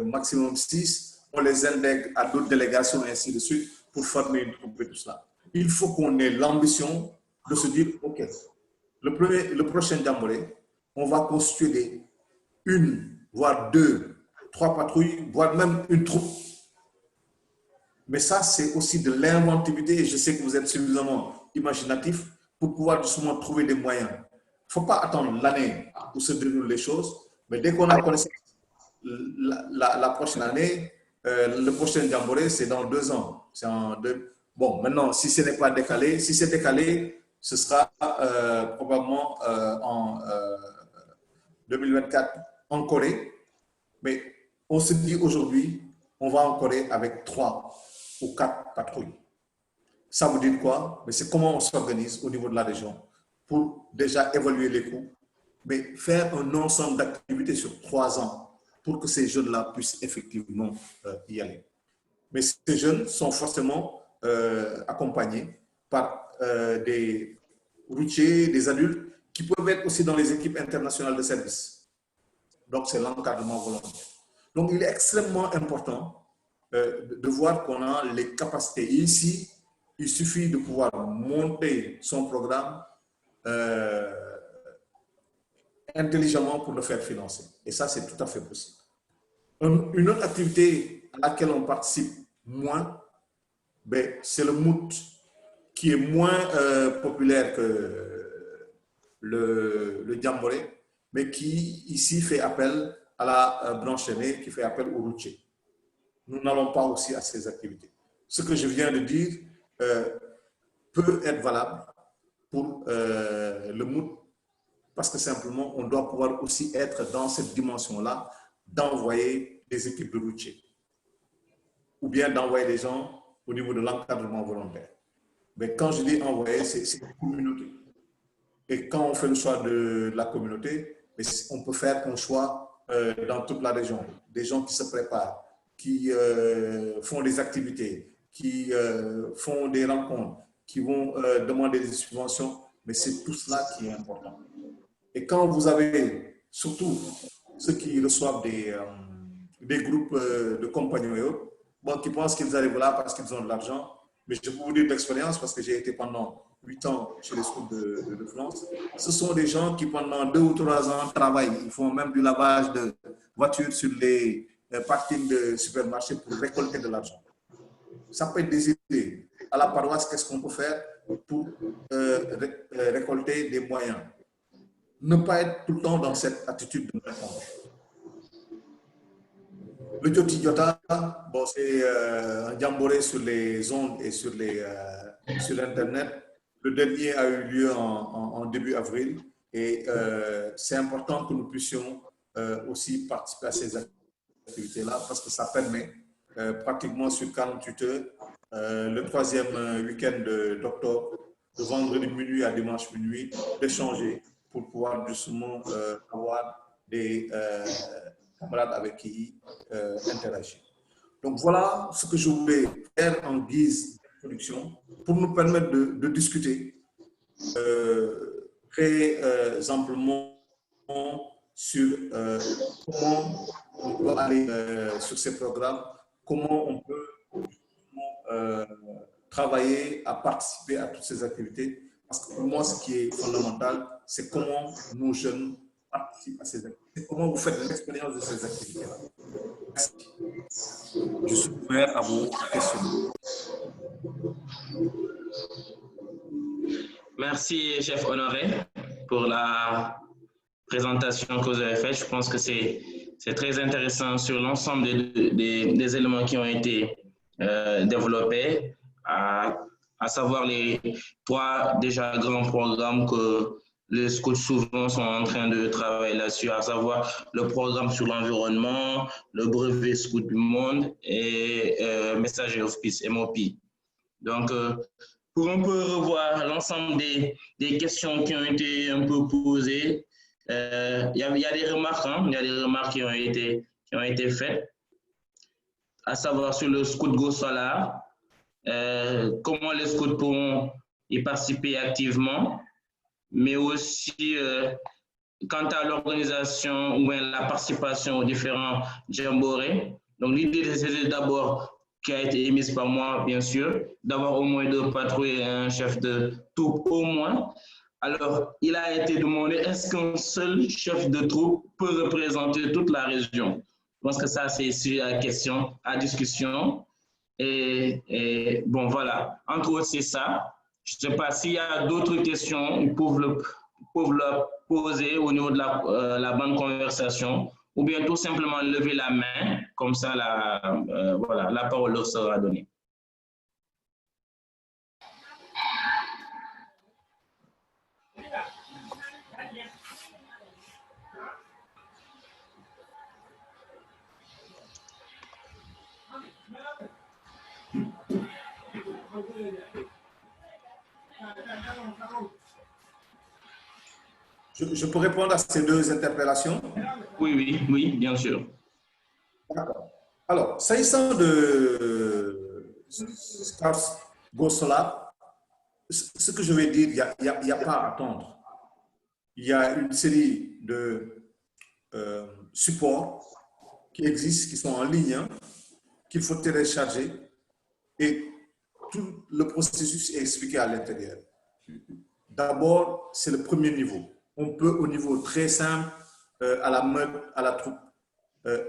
maximum 6. On les intègre à d'autres délégations et ainsi de suite pour former une troupe et tout cela. Il faut qu'on ait l'ambition de se dire, OK, le prochain jamboré, on va constituer une, voire 2, 3 patrouilles, voire même une troupe. Mais ça, c'est aussi de l'inventivité et je sais que vous êtes suffisamment imaginatif pour pouvoir justement trouver des moyens. Il ne faut pas attendre l'année où se déroulent les choses, mais dès qu'on a connaissance la prochaine année, le prochain jamboré, c'est dans 2 ans. Bon, maintenant, si ce n'est pas décalé, si c'est décalé, ce sera probablement en 2024 en Corée. Mais on se dit aujourd'hui, on va en Corée avec 3 ou 4 patrouilles. Ça veut dire quoi? Mais c'est comment on s'organise au niveau de la région pour déjà évaluer les coûts, mais faire un ensemble d'activités sur 3 ans pour que ces jeunes-là puissent effectivement y aller. Mais ces jeunes sont forcément accompagnés par des routiers, des adultes qui peuvent être aussi dans les équipes internationales de service. Donc, c'est l'encadrement volontaire. Donc, il est extrêmement important de voir qu'on a les capacités. Et ici, il suffit de pouvoir monter son programme intelligemment pour le faire financer. Et ça, c'est tout à fait possible. Une autre activité à laquelle on participe moins, ben, c'est le MOOT, qui est moins populaire que le jamboré, mais qui ici fait appel à la branche aînée, qui fait appel au routier. Nous n'allons pas aussi à ces activités. Ce que je viens de dire peut être valable pour le MOOT, parce que simplement, on doit pouvoir aussi être dans cette dimension-là, d'envoyer des équipes de routiers, ou bien d'envoyer des gens au niveau de l'encadrement volontaire. Mais quand je dis envoyer, c'est une communauté. Et quand on fait le choix de la communauté, on peut faire un choix dans toute la région. Des gens qui se préparent, qui font des activités, qui font des rencontres, qui vont demander des subventions. Mais c'est tout cela qui est important. Et quand vous avez, surtout ceux qui reçoivent des groupes de compagnons et autres, bon, qui pensent qu'ils arrivent là parce qu'ils ont de l'argent, mais je peux vous dire d'expérience parce que j'ai été pendant 8 ans chez les scouts de France. Ce sont des gens qui pendant 2 ou 3 ans travaillent. Ils font même du lavage de voitures sur les parkings de supermarchés pour récolter de l'argent. Ça peut être des idées. À la paroisse, qu'est-ce qu'on peut faire pour récolter des moyens? Ne pas être tout le temps dans cette attitude de répondre. Le Joti Jota, bon, c'est un jamboré sur les ondes et sur Internet. Le dernier a eu lieu en début avril et c'est important que nous puissions aussi participer à ces activités-là parce que ça permet pratiquement sur 48 heures, le 3e week-end d'octobre, de vendredi minuit à dimanche minuit, d'échanger pour pouvoir justement avoir des camarades avec qui interagir. Donc voilà ce que je voulais faire en guise d'introduction pour nous permettre de discuter très amplement sur comment on peut aller sur ces programmes, comment on peut travailler à participer à toutes ces activités. Parce que pour moi, ce qui est fondamental, c'est comment nos jeunes participent à ces activités, comment vous faites l'expérience de ces activités-là. Merci. Je suis ouvert à vos questions. Merci, chef Honoré, pour la présentation que vous avez faite. Je pense que c'est très intéressant sur l'ensemble des éléments qui ont été développés, à savoir les 3 déjà grands programmes que les scouts souvent sont en train de travailler là-dessus, à savoir le programme sur l'environnement, le brevet scout du monde et Messager of Peace, MOP. Donc, pour un peu revoir l'ensemble des questions qui ont été un peu posées, il y a des remarques, il y a des remarques qui ont été faites, à savoir sur le scout Go Solar, comment les scouts pourront y participer activement, mais aussi quant à l'organisation ou la participation aux différents jamboree. Donc l'idée, c'est d'abord, qui a été émise par moi, bien sûr, d'avoir au moins 2 patrouilles et un chef de troupe au moins. Alors, il a été demandé, est-ce qu'un seul chef de troupe peut représenter toute la région? Je pense que ça, c'est sur la question, à discussion. Et bon, voilà. Entre autres, c'est ça. Je ne sais pas s'il y a d'autres questions, ils peuvent le poser au niveau de la bonne conversation, ou bien tout simplement lever la main, comme ça, voilà, la parole leur sera donnée. Je peux répondre à ces 2 interpellations? Oui, bien sûr. D'accord. Alors, s'agissant de Scouts Go Solar, ce que je vais dire, il n'y a pas à attendre. Il y a une série de supports qui existent, qui sont en ligne, qu'il faut télécharger, et tout le processus est expliqué à l'intérieur. D'abord, c'est le premier niveau. On peut, au niveau très simple, à la meute, à la troupe,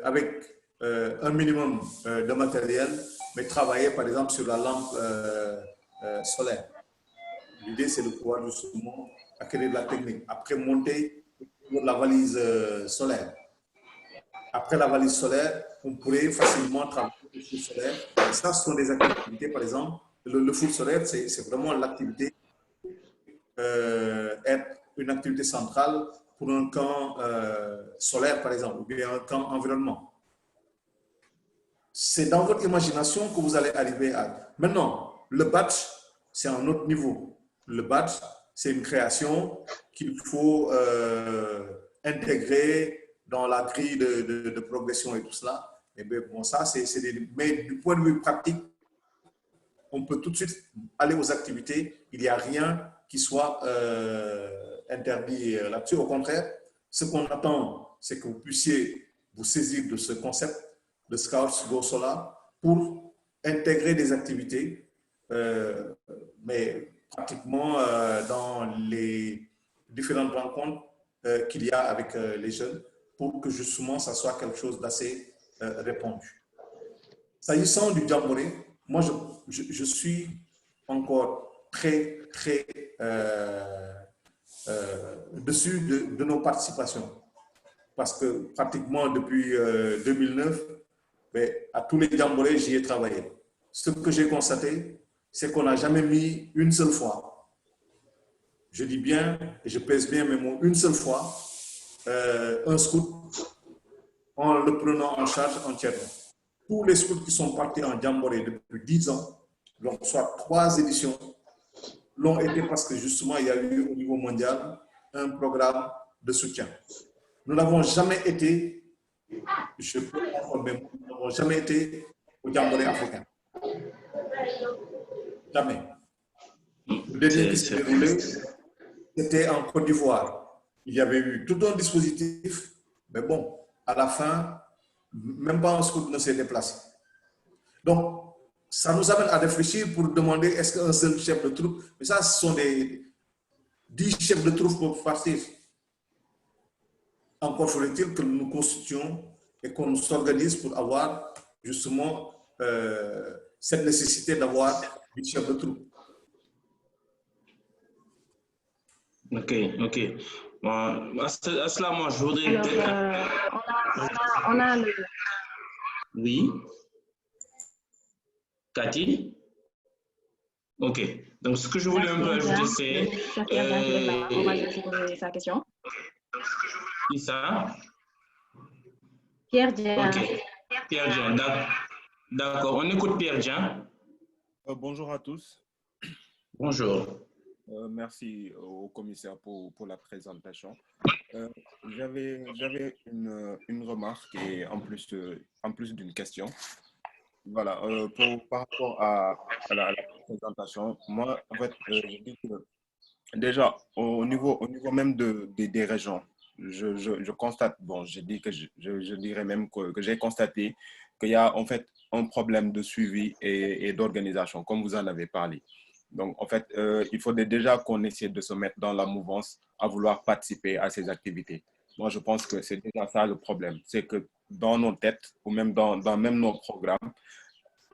avec un minimum de matériel, mais travailler par exemple sur la lampe solaire. L'idée, c'est de pouvoir justement acquérir de la technique. Après, monter sur la valise solaire. Après la valise solaire, on pourrait facilement travailler le four solaire. Et ça, ce sont des activités, par exemple, le four solaire, c'est vraiment l'activité, être une activité centrale pour un camp solaire, par exemple, ou bien un camp environnement. C'est dans votre imagination que vous allez arriver à... Maintenant, le batch, c'est un autre niveau. Le batch, c'est une création qu'il faut intégrer dans la grille de progression et tout cela. Et bien, bon, ça, mais du point de vue pratique, on peut tout de suite aller aux activités. Il n'y a rien qui soit interdit là-dessus. Au contraire, ce qu'on attend, c'est que vous puissiez vous saisir de ce concept de Scouts Go Solar pour intégrer des activités, mais pratiquement dans les différentes rencontres qu'il y a avec les jeunes, pour que justement ça soit quelque chose d'assez répandu. S'agissant du jamboree, moi je suis encore très dessus de nos participations, parce que pratiquement depuis 2009, à tous les jamborees, j'y ai travaillé. Ce que j'ai constaté, c'est qu'on n'a jamais mis une seule fois, je dis bien, et je pèse bien mes mots, une seule fois, un scout en le prenant en charge entièrement. Tous les scouts qui sont partis en jamboree depuis 10 ans, donc soit 3 éditions, l'ont été parce que justement, il y a eu au niveau mondial un programme de soutien. Nous n'avons jamais été, je peux m'informer, nous n'avons jamais été au Jamboree africain. Jamais. Le dernier qui s'est déroulé, c'était en Côte d'Ivoire. Il y avait eu tout un dispositif, mais bon, à la fin, même pas un scout ne s'est déplacé. Donc, ça nous amène à réfléchir pour demander est-ce qu'un seul chef de troupe, mais ça, ce sont des 10 chefs de troupe pour partir. Encore faudrait-il que nous nous constituions et qu'on s'organise pour avoir justement cette nécessité d'avoir 10 chefs de troupe. Ok, ok. Bon, à cela, moi, je voudrais... Alors, on a le... Oui. Cathy? Ok. Donc, ce que je voulais un peu ajouter, c'est... On va laisser poser sa question. Qui ça? Pierre Dian. Ok. Pierre Dian, d'accord. On écoute Pierre Dian. Bonjour à tous. Bonjour. Merci au commissaire pour la présentation. J'avais une remarque et en plus d'une question. Voilà, par rapport à la présentation, moi, en fait, je dis que déjà, au niveau même des régions, je constate, bon, je dirais même que j'ai constaté qu'il y a en fait un problème de suivi et d'organisation, comme vous en avez parlé. Donc, en fait, il faudrait déjà qu'on essaie de se mettre dans la mouvance à vouloir participer à ces activités. Moi, je pense que c'est déjà ça le problème. C'est que dans nos têtes ou même dans même nos programmes,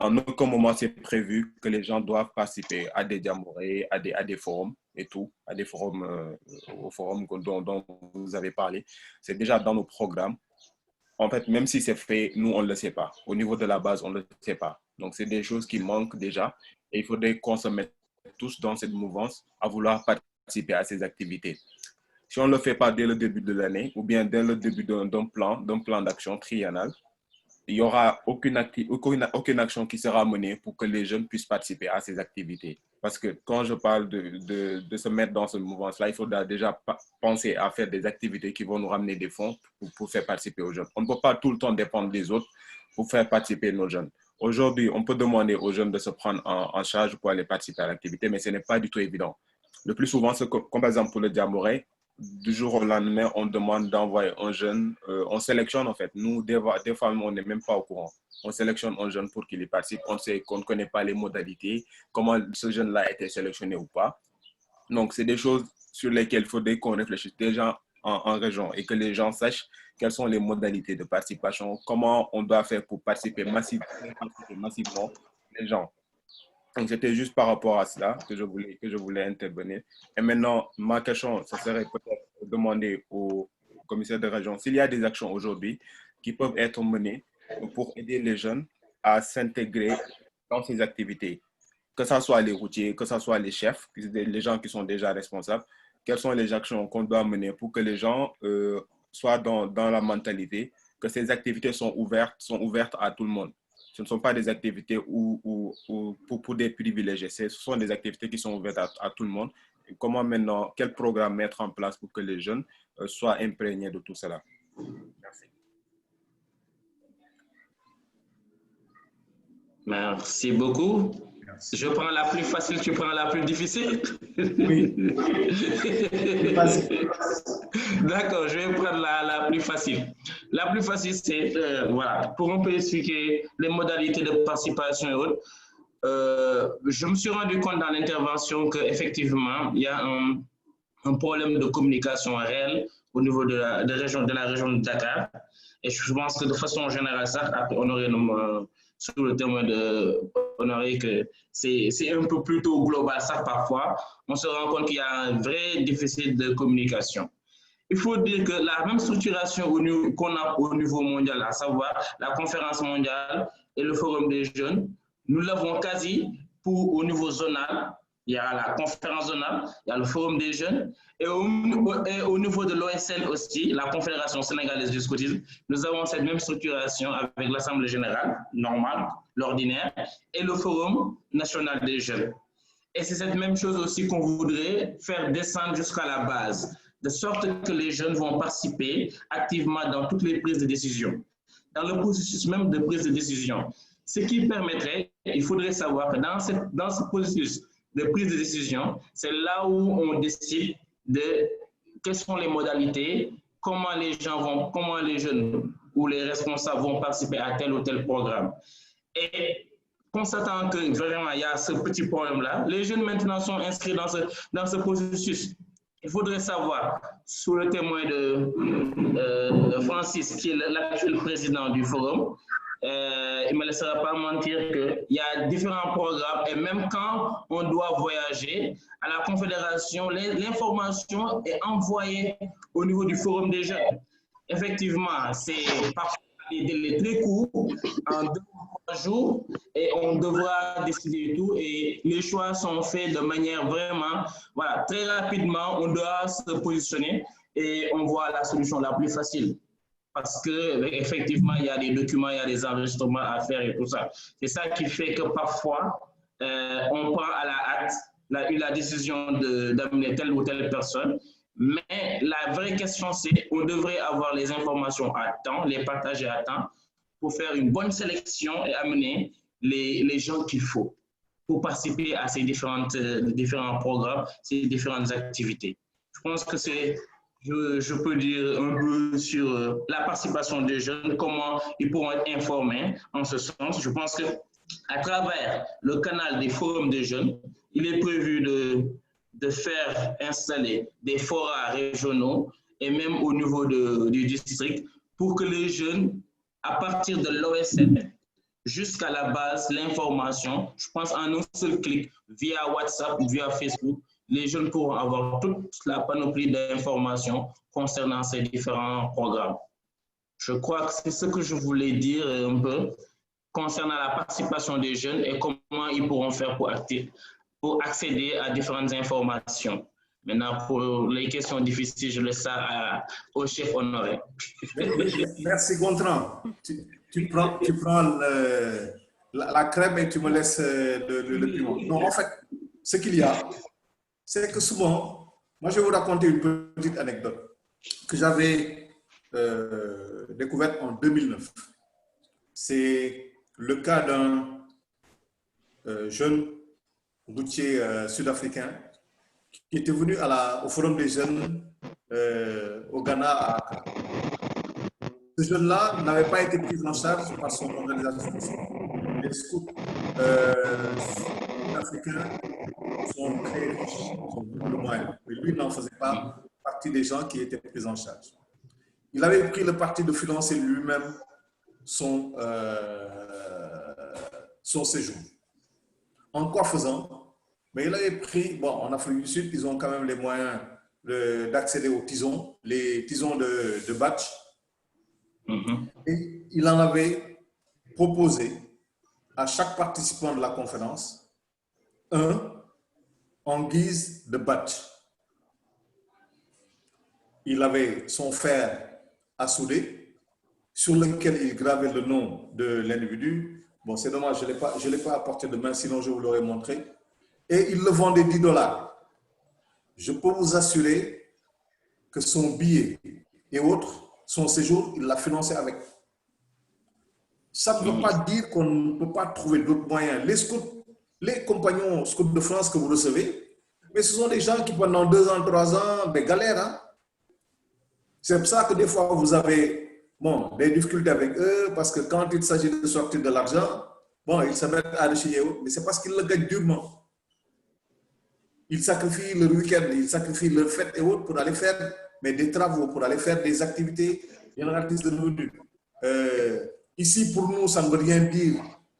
en aucun moment c'est prévu que les gens doivent participer à des jamborees, à des forums et tout, à des forums, aux forums dont vous avez parlé. C'est déjà dans nos programmes. En fait, même si c'est fait, nous, on ne le sait pas. Au niveau de la base, on ne le sait pas. Donc, c'est des choses qui manquent déjà. Et il faudrait qu'on se mette tous dans cette mouvance à vouloir participer à ces activités. Si on ne le fait pas dès le début de l'année ou bien dès le début d'un plan d'action triennal, il n'y aura aucune action qui sera menée pour que les jeunes puissent participer à ces activités. Parce que quand je parle de se mettre dans ce mouvement-là, il faudra déjà penser à faire des activités qui vont nous ramener des fonds pour faire participer aux jeunes. On ne peut pas tout le temps dépendre des autres pour faire participer nos jeunes. Aujourd'hui, on peut demander aux jeunes de se prendre en charge pour aller participer à l'activité, mais ce n'est pas du tout évident. Le plus souvent, comme par exemple pour le Jamboree, du jour au lendemain, on demande d'envoyer un jeune, on sélectionne en fait. Nous, des fois, on n'est même pas au courant. On sélectionne un jeune pour qu'il y participe. On sait qu'on ne connaît pas les modalités, comment ce jeune-là a été sélectionné ou pas. Donc, c'est des choses sur lesquelles il faudrait qu'on réfléchisse déjà en région et que les gens sachent quelles sont les modalités de participation, comment on doit faire pour participer massivement les gens. Donc, c'était juste par rapport à cela que je voulais intervenir. Et maintenant, ma question, ça serait peut-être de demander au commissaire de région s'il y a des actions aujourd'hui qui peuvent être menées pour aider les jeunes à s'intégrer dans ces activités, que ce soit les routiers, que ce soit les chefs, les gens qui sont déjà responsables. Quelles sont les actions qu'on doit mener pour que les gens soient dans la mentalité que ces activités sont ouvertes à tout le monde? Ce ne sont pas des activités pour des privilégiés. Ce sont des activités qui sont ouvertes à tout le monde. Et comment maintenant, quel programme mettre en place pour que les jeunes soient imprégnés de tout cela? Merci. Merci beaucoup. Je prends la plus facile, tu prends la plus difficile. Oui. D'accord, je vais prendre la plus facile. La plus facile, c'est, voilà, pour un peu expliquer les modalités de participation et autres, je me suis rendu compte dans l'intervention qu'effectivement, il y a un problème de communication réel au niveau de la région de Dakar. Et je pense que de façon générale, ça, Honoré sur le témoin de Honoré, que c'est un peu plutôt global, ça parfois. On se rend compte qu'il y a un vrai déficit de communication. Il faut dire que la même structuration qu'on a au niveau mondial, à savoir la conférence mondiale et le forum des jeunes, nous l'avons quasi au niveau zonal. Il y a la conférence zonale, il y a le forum des jeunes, et au niveau de l'OSN aussi, la Confédération sénégalaise du scoutisme, nous avons cette même structuration avec l'Assemblée générale, normale, l'ordinaire, et le forum national des jeunes. Et c'est cette même chose aussi qu'on voudrait faire descendre jusqu'à la base, de sorte que les jeunes vont participer activement dans toutes les prises de décision, dans le processus même de prise de décision. Ce qui permettrait, il faudrait savoir que dans ce processus de prise de décision, c'est là où on décide de quelles sont les modalités, comment les jeunes ou les responsables vont participer à tel ou tel programme. Et constatant que vraiment il y a ce petit problème-là, les jeunes maintenant sont inscrits dans ce processus. Il faudrait savoir, sous le témoin de Francis, qui est l'actuel président du forum, il ne me laissera pas mentir qu'il y a différents programmes et même quand on doit voyager à la Confédération, l'information est envoyée au niveau du forum des jeunes. Effectivement, c'est parfois des délais très courts, en 2 ou 3 jours, et on devra décider tout. Et les choix sont faits de manière vraiment, voilà, très rapidement, on doit se positionner et on voit la solution la plus facile. Parce qu'effectivement, il y a des documents, il y a des enregistrements à faire et tout ça. C'est ça qui fait que parfois, on prend à la hâte la décision d'amener telle ou telle personne. Mais la vraie question, c'est qu'on devrait avoir les informations à temps, les partager à temps, pour faire une bonne sélection et amener les gens qu'il faut pour participer à ces différents programmes, ces différentes activités. Je pense que c'est, je peux dire un peu sur la participation des jeunes, comment ils pourront être informés en ce sens. Je pense qu'à travers le canal des forums des jeunes, il est prévu de faire installer des forats régionaux et même au niveau du district pour que les jeunes, à partir de l'OSN jusqu'à la base, l'information, je pense en un seul clic, via WhatsApp ou via Facebook, les jeunes pourront avoir toute la panoplie d'informations concernant ces différents programmes. Je crois que c'est ce que je voulais dire un peu concernant la participation des jeunes et comment ils pourront faire pour accéder à différentes informations. Maintenant, pour les questions difficiles, je laisse ça au chef honoré. Merci, Gontran. Tu prends la crème et tu me laisses le piment. Non, en fait, ce qu'il y a, c'est que souvent, moi je vais vous raconter une petite anecdote que j'avais découverte en 2009. C'est le cas d'un jeune routier sud-africain qui était venu au Forum des jeunes au Ghana à Accra. Ce jeune-là n'avait pas été pris en charge par son organisation. Les scouts sud-africains sont très riches, sont beaucoup de moyens, mais lui n'en faisait pas partie des gens qui étaient pris en charge. Il avait pris le parti de financer lui-même son séjour. En quoi faisant? Mais il avait pris, bon, en Afrique du Sud, ils ont quand même les moyens d'accéder aux tisons, les tisons de batch. Et il en avait proposé à chaque participant de la conférence un en guise de batch. Il avait son fer à souder sur lequel il gravait le nom de l'individu. Bon, c'est dommage, je ne l'ai pas apporté de main, sinon je vous l'aurais montré. Et il le vendait 10 $. Je peux vous assurer que son billet et autres, son séjour, il l'a financé avec. Ça ne veut pas dire qu'on ne peut pas trouver d'autres moyens. Les scouts, les compagnons scouts de France que vous recevez, mais ce sont des gens qui pendant 2 ans, 3 ans, des galères. Hein? C'est pour ça que des fois, vous avez des difficultés avec eux, parce que quand il s'agit de sortir de l'argent, ils se mettent à rechier, mais c'est parce qu'ils le gagnent durement. Ils sacrifient leur week-end, ils sacrifient leur fête et autres pour aller faire des travaux, pour aller faire des activités génératrices de revenus. Ici, pour nous, ça ne veut rien dire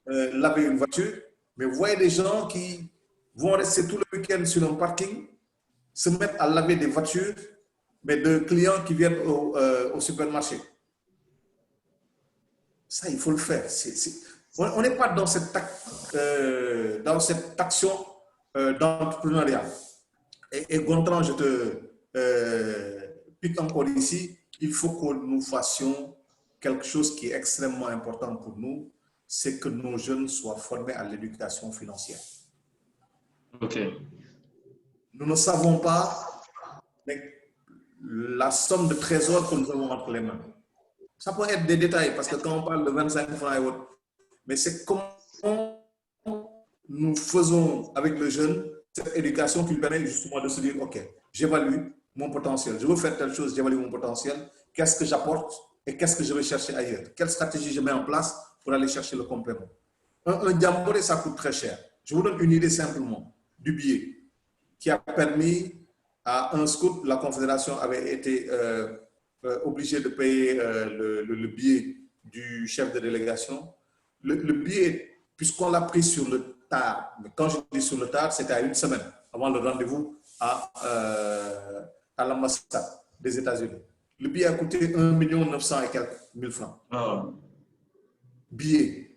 laver une voiture, mais vous voyez des gens qui vont rester tout le week-end sur un parking, se mettre à laver des voitures, mais de clients qui viennent au supermarché. Ça, il faut le faire. On n'est pas dans cette action d'entrepreneuriat. Et Gontran, je te pique encore ici, il faut que nous fassions quelque chose qui est extrêmement important pour nous, c'est que nos jeunes soient formés à l'éducation financière. Ok. Nous ne savons pas, mais la somme de trésors que nous avons entre les mains. Ça peut être des détails, parce que quand on parle de 25 francs et autres, mais c'est comment nous faisons avec le jeune cette éducation qui lui permet justement de se dire, OK, j'évalue mon potentiel, je veux faire telle chose, j'évalue mon potentiel, qu'est-ce que j'apporte et qu'est-ce que je vais chercher ailleurs? Quelle stratégie je mets en place pour aller chercher le complément? Un diamboré, ça coûte très cher. Je vous donne une idée simplement du billet qui a permis à un scout, la Confédération avait été obligée de payer le billet du chef de délégation. Le billet, puisqu'on l'a pris sur le tard, mais quand je dis sur le tard, c'était à une semaine avant le rendez-vous à l'ambassade des États-Unis. Le billet a coûté 1 900 000 et quelques mille francs. Billet.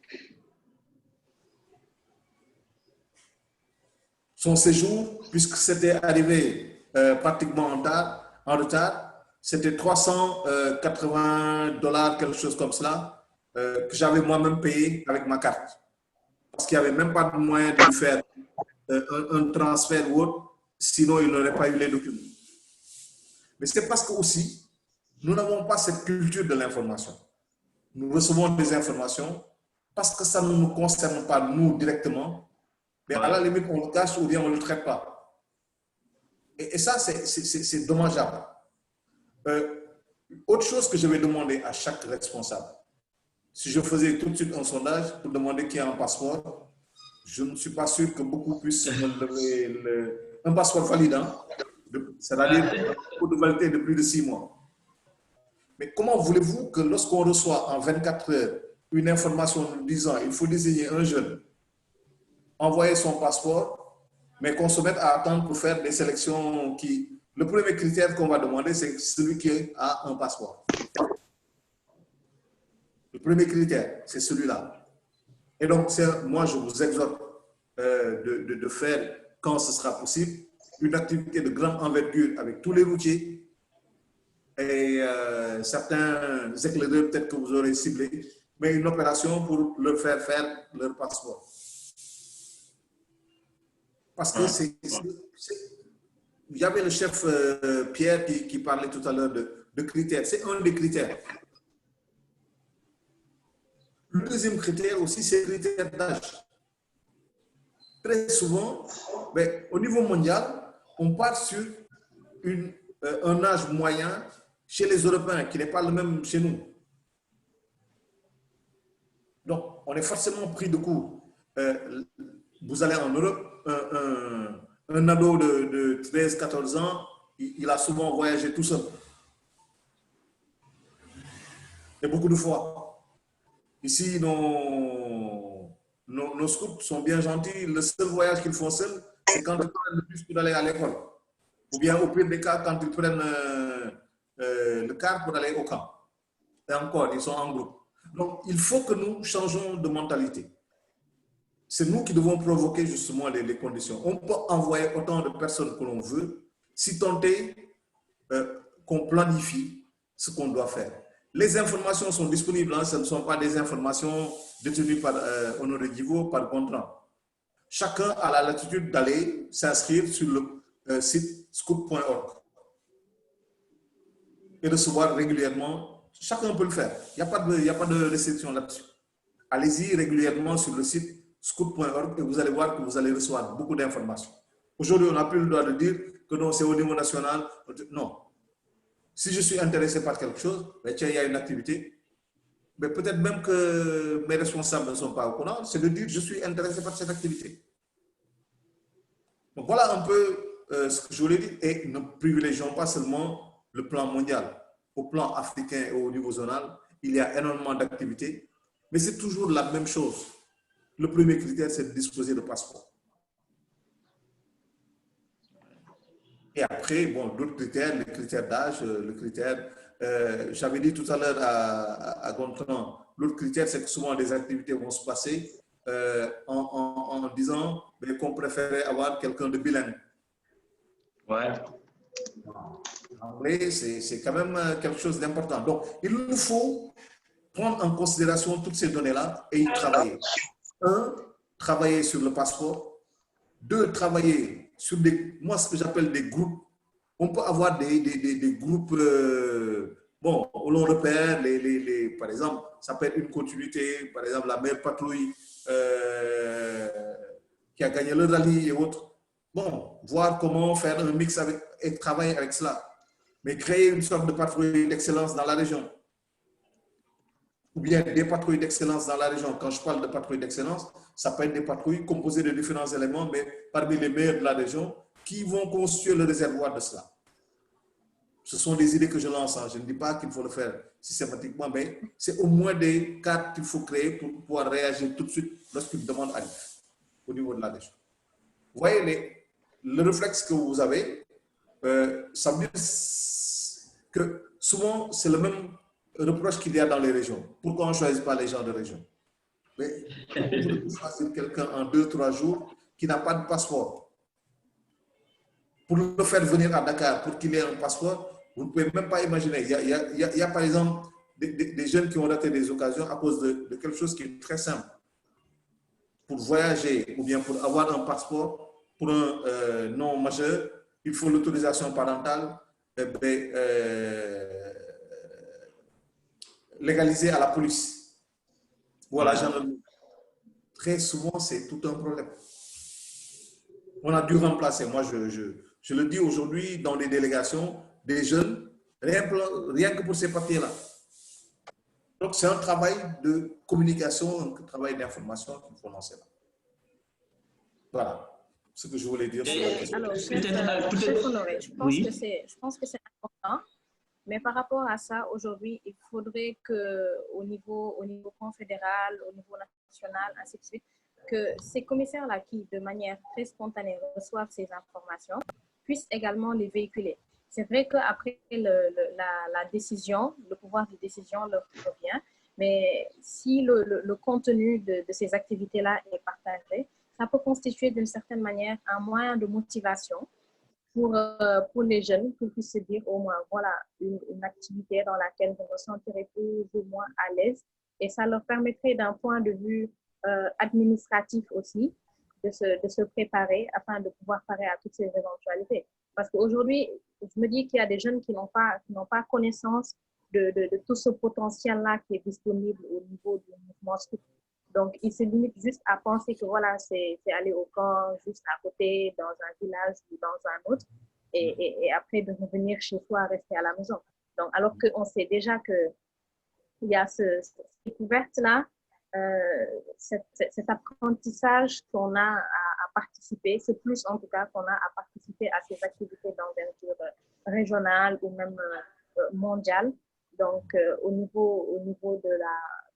Son séjour, puisque c'était arrivé pratiquement en retard, c'était $380, quelque chose comme cela, que j'avais moi-même payé avec ma carte. Parce qu'il n'y avait même pas de moyen de faire un transfert ou autre, sinon il n'aurait pas eu les documents. Mais c'est parce que aussi, nous n'avons pas cette culture de l'information. Nous recevons des informations parce que ça ne nous concerne pas, nous, directement, mais à la limite, on le cache ou bien on ne le traite pas. Et ça, c'est dommageable. Autre chose que je vais demander à chaque responsable, si je faisais tout de suite un sondage pour demander qui a un passeport, je ne suis pas sûr que beaucoup puissent me lever un passeport valide, c'est-à-dire de validité de plus de 6 mois. Mais comment voulez-vous que lorsqu'on reçoit en 24 heures une information nous disant qu'il faut désigner un jeune, envoyer son passeport, mais qu'on se mette à attendre pour faire des sélections qui... Le premier critère qu'on va demander, c'est celui qui a un passeport. Le premier critère, c'est celui-là. Et donc, moi, je vous exhorte de faire, quand ce sera possible, une activité de grande envergure avec tous les routiers et certains éclaireurs, peut-être que vous aurez ciblé, mais une opération pour leur faire faire leur passeport. Parce que il y avait le chef Pierre qui parlait tout à l'heure de critères. C'est un des critères. Le deuxième critère aussi, c'est le critère d'âge. Très souvent, au niveau mondial, on part sur un âge moyen chez les Européens qui n'est pas le même chez nous. Donc, on est forcément pris de court. Vous allez en Europe, un ado de 13-14 ans, il a souvent voyagé tout seul. Et beaucoup de fois. Ici, nos scouts sont bien gentils. Le seul voyage qu'ils font seuls, c'est quand ils prennent le bus pour aller à l'école. Ou bien au pire des cas, quand ils prennent le car pour aller au camp. Et encore, ils sont en groupe. Donc, il faut que nous changeons de mentalité. C'est nous qui devons provoquer justement les conditions. On peut envoyer autant de personnes que l'on veut, si tant est qu'on planifie ce qu'on doit faire. Les informations sont disponibles, ce ne sont pas des informations détenues par Honoré Divo, par contrat. Chacun a la latitude d'aller s'inscrire sur le site scout.org et recevoir régulièrement. Chacun peut le faire. Il n'y a pas de restriction là-dessus. Allez-y régulièrement sur le site scout.org et vous allez voir que vous allez recevoir beaucoup d'informations. Aujourd'hui, on n'a plus le droit de dire que non, c'est au niveau national. Non. Si je suis intéressé par quelque chose, tiens, il y a une activité, mais peut-être même que mes responsables ne sont pas au courant, c'est de dire je suis intéressé par cette activité. Donc voilà un peu ce que je voulais dire et ne privilégions pas seulement le plan mondial. Au plan africain et au niveau zonal, il y a énormément d'activités, mais c'est toujours la même chose. Le premier critère, c'est de disposer de passeport. Et après, bon, d'autres critères, les critères d'âge, le critère, j'avais dit tout à l'heure à Gontran, l'autre critère, c'est que souvent les activités vont se passer en disant qu'on préférait avoir quelqu'un de bilingue. Ouais. L'anglais, c'est quand même quelque chose d'important. Donc, il nous faut prendre en considération toutes ces données-là et y travailler. 1, travailler sur le passeport. 2, travailler sur ce que j'appelle des groupes On peut avoir des groupes bon, où l'on repère, par exemple, ça peut être une continuité, par exemple, la meilleure patrouille qui a gagné le rallye et autres. Bon, voir comment faire un mix avec, et travailler avec cela. Mais créer une sorte de patrouille d'excellence dans la région. Ou bien des patrouilles d'excellence dans la région. Quand je parle de patrouilles d'excellence, ça peut être des patrouilles composées de différents éléments, mais parmi les meilleurs de la région, qui vont constituer le réservoir de cela. Ce sont des idées que je lance. Je ne dis pas qu'il faut le faire systématiquement, mais c'est au moins des cadres qu'il faut créer pour pouvoir réagir tout de suite lorsqu'une demande arrive au niveau de la région. Vous voyez, le réflexe que vous avez, ça veut dire que souvent, c'est le même reproche qu'il y a dans les régions. Pourquoi on ne choisit pas les gens de région? Mais vous devez choisir quelqu'un en 2-3 jours qui n'a pas de passeport. Pour le faire venir à Dakar, pour qu'il ait un passeport, vous ne pouvez même pas imaginer. Il y a par exemple des jeunes qui ont raté des occasions à cause de quelque chose qui est très simple. Pour voyager ou bien pour avoir un passeport pour un non majeur, il faut l'autorisation parentale légalisée à la police ou à la gendarmerie. Très souvent, c'est tout un problème. On a dû remplacer. Moi, je le dis aujourd'hui dans les délégations, des jeunes, rien que pour ces papiers-là. Donc, c'est un travail de communication, un travail d'information qu'il faut lancer là. Voilà ce que je voulais dire sur la question. Alors, chef Honoré, je pense que c'est important. Mais par rapport à ça, aujourd'hui, il faudrait qu'au niveau confédéral, au niveau national, ainsi de suite, que ces commissaires-là qui, de manière très spontanée, reçoivent ces informations, puissent également les véhiculer. C'est vrai qu'après la décision, le pouvoir de décision leur revient, mais si le contenu de ces activités-là est partagé, ça peut constituer d'une certaine manière un moyen de motivation pour les jeunes, qu'ils puissent se dire au moins, voilà, une activité dans laquelle je me sentirai plus ou moins à l'aise. Et ça leur permettrait d'un point de vue administratif aussi, de se préparer afin de pouvoir parer à toutes ces éventualités. Parce qu'aujourd'hui, je me dis qu'il y a des jeunes qui n'ont pas connaissance de tout ce potentiel-là qui est disponible au niveau du mouvement SCOUT. Donc, ils se limitent juste à penser que voilà, c'est aller au camp juste à côté, dans un village ou dans un autre, et après de revenir chez soi, rester à la maison. Donc, alors qu'on sait déjà qu'il y a cette découverte-là, cet apprentissage qu'on a à participer, c'est plus en tout cas qu'on a à participer à ces activités d'envergure régionale ou même mondiale. Donc, au niveau de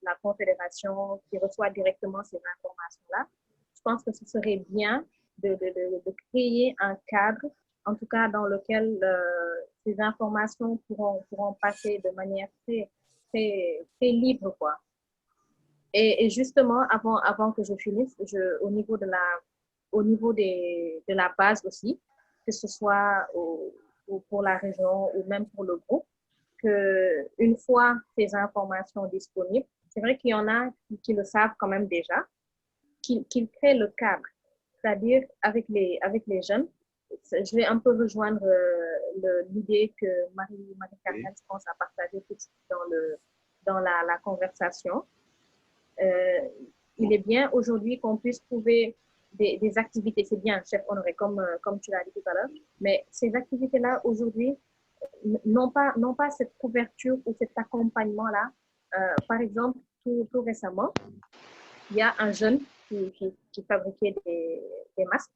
la confédération qui reçoit directement ces informations-là, je pense que ce serait bien de créer un cadre, en tout cas dans lequel ces informations pourront passer de manière très, très, très libre, quoi. Et justement, avant que je finisse, au niveau de la base aussi, que ce soit pour la région ou même pour le groupe, qu'une fois ces informations disponibles, c'est vrai qu'il y en a qui le savent quand même déjà, qu'ils créent le cadre, c'est-à-dire avec les jeunes. Je vais un peu rejoindre l'idée que Marie-Carmen, je pense, a partagée tout de suite dans la conversation. Il est bien aujourd'hui qu'on puisse trouver des activités. C'est bien, chef Honoré, comme tu l'as dit tout à l'heure, mais ces activités-là aujourd'hui n'ont pas cette couverture ou cet accompagnement-là. Par exemple, tout récemment, il y a un jeune qui fabriquait des masques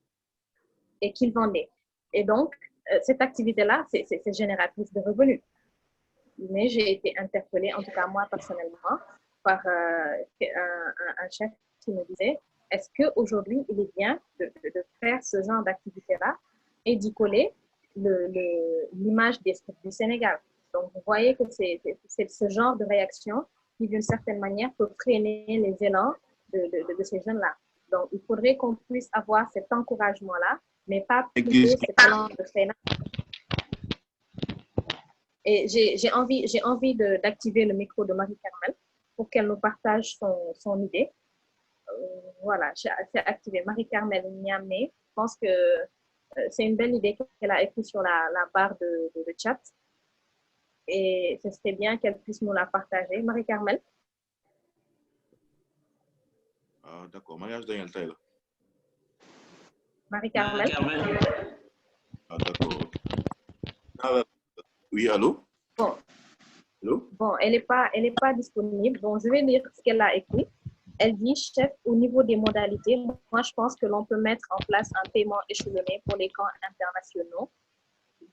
et qui le vendait. Et donc, cette activité-là, c'est génératrice de revenus. Mais j'ai été interpellée, en tout cas moi personnellement, par un chef qui me disait, est-ce qu'aujourd'hui, il est bien de faire ce genre d'activité-là et d'y coller l'image des Scouts du Sénégal? Donc, vous voyez que c'est ce genre de réaction qui, d'une certaine manière, peut freiner les élans de ces jeunes-là. Donc, il faudrait qu'on puisse avoir cet encouragement-là, mais pas plutôt cet élan de freinage. Et j'ai envie d'activer le micro de Marie-Carmen pour qu'elle nous partage son idée. Voilà, c'est activé. Marie-Carmen Niamé, je pense que c'est une belle idée qu'elle a écrite sur la barre de chat. Et ce serait bien qu'elle puisse nous la partager. Marie-Carmel? D'accord. Mariage Daniel Taylor. Marie-Carmel? D'accord. Oui, allô? Bon. Allô? Bon, elle n'est pas disponible. Bon, je vais lire ce qu'elle a écrit. Elle dit, chef, au niveau des modalités, moi, je pense que l'on peut mettre en place un paiement échelonné pour les camps internationaux.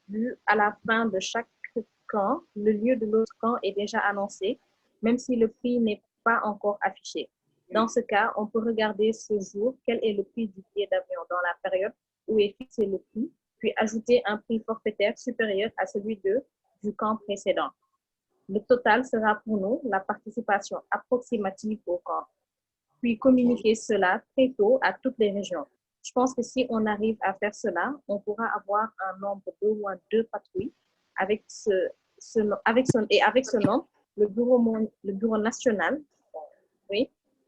Vu à la fin de chaque camp, le lieu de l'autre camp est déjà annoncé, même si le prix n'est pas encore affiché. Dans ce cas, on peut regarder ce jour quel est le prix du billet d'avion dans la période où est fixé le prix, puis ajouter un prix forfaitaire supérieur à celui du camp précédent. Le total sera pour nous la participation approximative au camp, puis communiquer cela très tôt à toutes les régions. Je pense que si on arrive à faire cela, on pourra avoir un nombre d'au moins 2 patrouilles. Avec ce nombre, le bureau national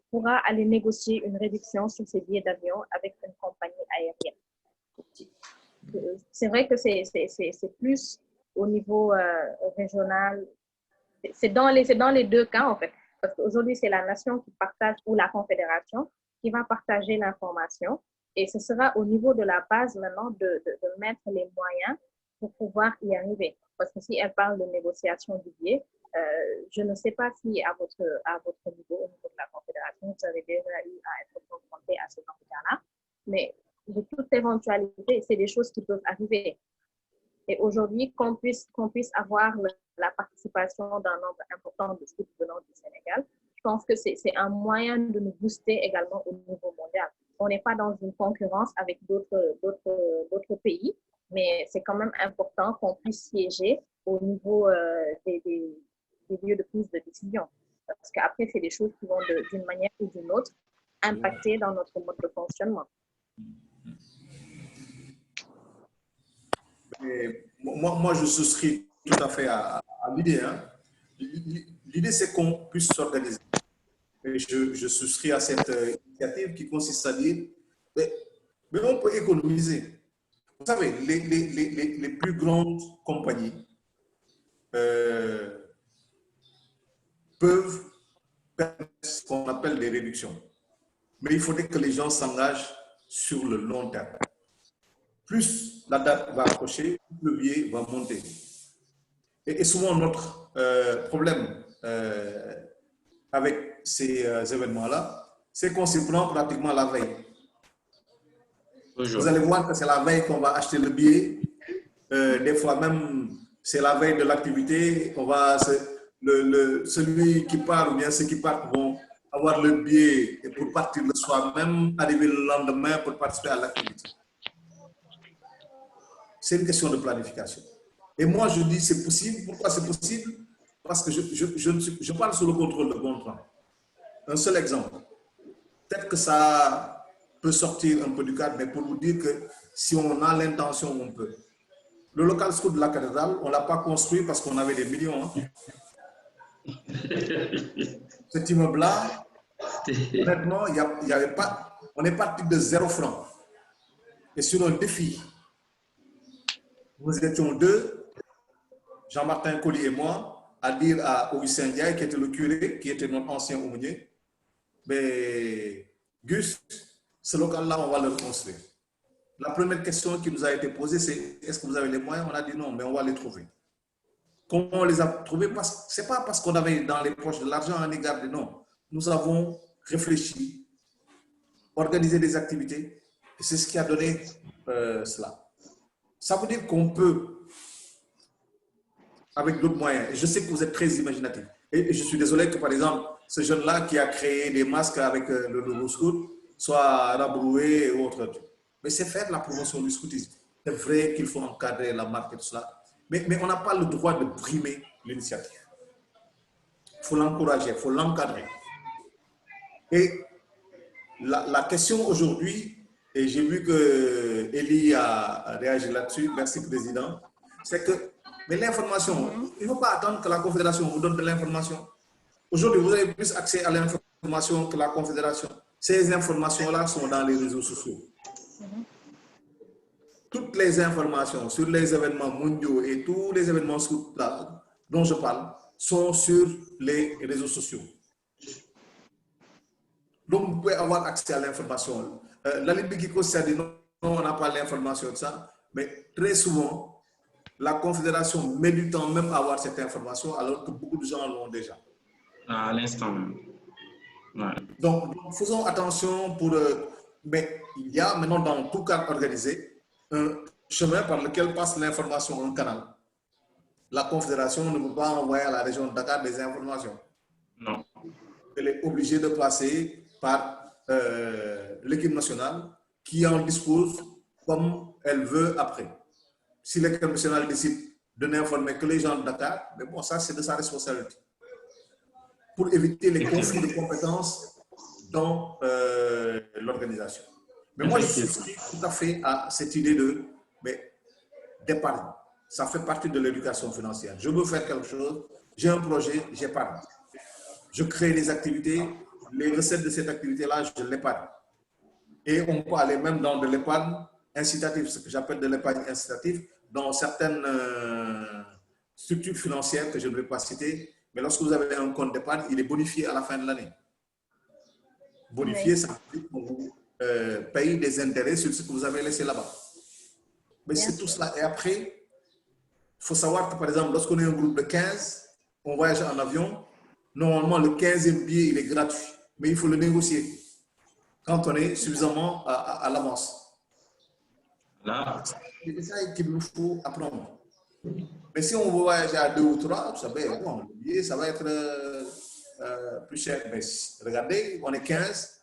pourra aller négocier une réduction sur ses billets d'avion avec une compagnie aérienne. C'est vrai que c'est plus au niveau régional. C'est dans les 2 cas, en fait. Parce qu'aujourd'hui, c'est la nation qui partage ou la confédération qui va partager l'information. Et ce sera au niveau de la base maintenant de mettre les moyens pour pouvoir y arriver. Parce que si elle parle de négociation du billet, je ne sais pas si à votre niveau, au niveau de la confédération, vous avez déjà eu à être confronté à ce genre de cas-là. Mais de toute éventualité, c'est des choses qui peuvent arriver. Et aujourd'hui, qu'on puisse avoir la participation d'un nombre important de scouts venant du Sénégal, je pense que c'est un moyen de nous booster également au niveau mondial. On n'est pas dans une concurrence avec d'autres pays, mais c'est quand même important qu'on puisse siéger au niveau des lieux de prise de décision. Parce qu'après, c'est des choses qui vont d'une manière ou d'une autre impacter dans notre mode de fonctionnement. Et moi, je souscris tout à fait à l'idée. Hein. L'idée, c'est qu'on puisse s'organiser. Et je souscris à cette initiative qui consiste à dire, mais on peut économiser. Vous savez, les plus grandes compagnies peuvent permettre ce qu'on appelle des réductions. Mais il faudrait que les gens s'engagent sur le long terme. Plus la date va approcher, plus le billet va monter. Et souvent, notre problème avec ces événements-là, c'est qu'on s'y prend pratiquement la veille. Vous allez voir que c'est la veille qu'on va acheter le billet. Des fois même, c'est la veille de l'activité. Celui qui part ou bien ceux qui partent vont avoir le billet pour partir le soir même, arriver le lendemain pour participer à l'activité. C'est une question de planification. Et moi, je dis c'est possible. Pourquoi c'est possible? Parce que je parle sous le contrôle de Gontran. Un seul exemple. Peut-être que ça peut sortir un peu du cadre, mais pour vous dire que si on a l'intention, on peut. Le local scout de la cathédrale, on ne l'a pas construit parce qu'on avait des millions. Hein. Cet immeuble-là, honnêtement, on est parti de 0 francs. Et sur un défi, nous étions 2, Jean-Martin Colli et moi, à dire à Augustin Ndiaye, qui était le curé, qui était notre ancien aumônier, mais Gus, ce local-là, on va le reconstruire. La première question qui nous a été posée, c'est est-ce que vous avez les moyens? On a dit non, mais on va les trouver. Comment on les a trouvés? Ce n'est pas parce qu'on avait dans les poches de l'argent à l'égard de non. Nous avons réfléchi, organisé des activités, et c'est ce qui a donné cela. Ça veut dire qu'on peut, avec d'autres moyens, et je sais que vous êtes très imaginatif, et je suis désolé que par exemple, ce jeune-là qui a créé des masques avec le logo scout soit rabroué ou autre. Mais c'est faire la promotion du scoutisme. C'est vrai qu'il faut encadrer la marque et tout cela, mais on n'a pas le droit de brimer l'initiative. Il faut l'encourager, il faut l'encadrer. Et la question aujourd'hui, et j'ai vu que Elie a réagi là-dessus, merci Président, c'est que mais l'information, il ne faut pas attendre que la Confédération vous donne de l'information. Aujourd'hui, vous avez plus accès à l'information que la Confédération. Ces informations-là sont dans les réseaux sociaux. toutes les informations sur les événements mondiaux et tous les événements là dont je parle sont sur les réseaux sociaux. Donc, vous pouvez avoir accès à l'information. La Libye qui dit non, on n'a pas l'information de ça, mais très souvent, la Confédération met du temps même à avoir cette information alors que beaucoup de gens l'ont déjà. À l'instant. Ouais. Donc, faisons attention pour... mais il y a maintenant dans tout cadre organisé un chemin par lequel passe l'information en canal. La Confédération ne peut pas envoyer à la région de Dakar des informations. Non. Elle est obligée de passer par l'équipe nationale qui en dispose comme elle veut après. Si l'équipe nationale décide de n'informer que les gens de Dakar, mais bon, ça c'est de sa responsabilité. Pour éviter les conflits de compétences dans l'organisation. Mais moi, je souscris tout à fait à cette idée d'épargne. Ça fait partie de l'éducation financière. Je veux faire quelque chose, j'ai un projet, j'épargne. Je crée des activités, les recettes de cette activité-là, je l'épargne. Et on peut aller même dans de l'épargne incitative, ce que j'appelle de l'épargne incitative, dans certaines structures financières que je ne vais pas citer. Mais lorsque vous avez un compte d'épargne, il est bonifié à la fin de l'année. Bonifié, oui. Ça veut dire qu'on vous paye des intérêts sur ce que vous avez laissé là-bas. Mais c'est tout cela. Et après, il faut savoir que, par exemple, lorsqu'on est un groupe de 15, on voyage en avion, normalement, le 15e billet, il est gratuit. Mais il faut le négocier quand on est suffisamment à l'avance. Là. C'est ça qu'il nous faut apprendre. Mais si on veut voyager à 2 ou 3, vous savez, bon, le billet, ça va être plus cher. Mais regardez, on est 15.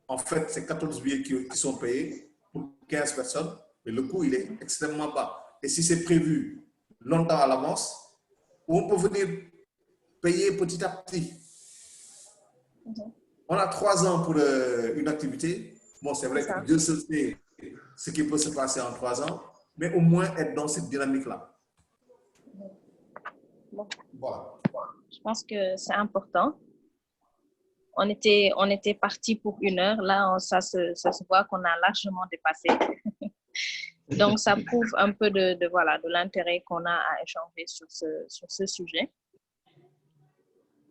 En fait, c'est 14 billets qui sont payés pour 15 personnes. Mais le coût, il est extrêmement bas. Et si c'est prévu longtemps à l'avance, on peut venir payer petit à petit. On a 3 ans pour une activité. Bon, c'est vrai que Dieu seul sait ce qui peut se passer en 3 ans, mais au moins être dans cette dynamique-là. Bon. Voilà. Je pense que c'est important. On était parti pour 1 heure. Là, ça se voit qu'on a largement dépassé. Donc, ça prouve un peu de l'intérêt qu'on a à échanger sur ce sujet.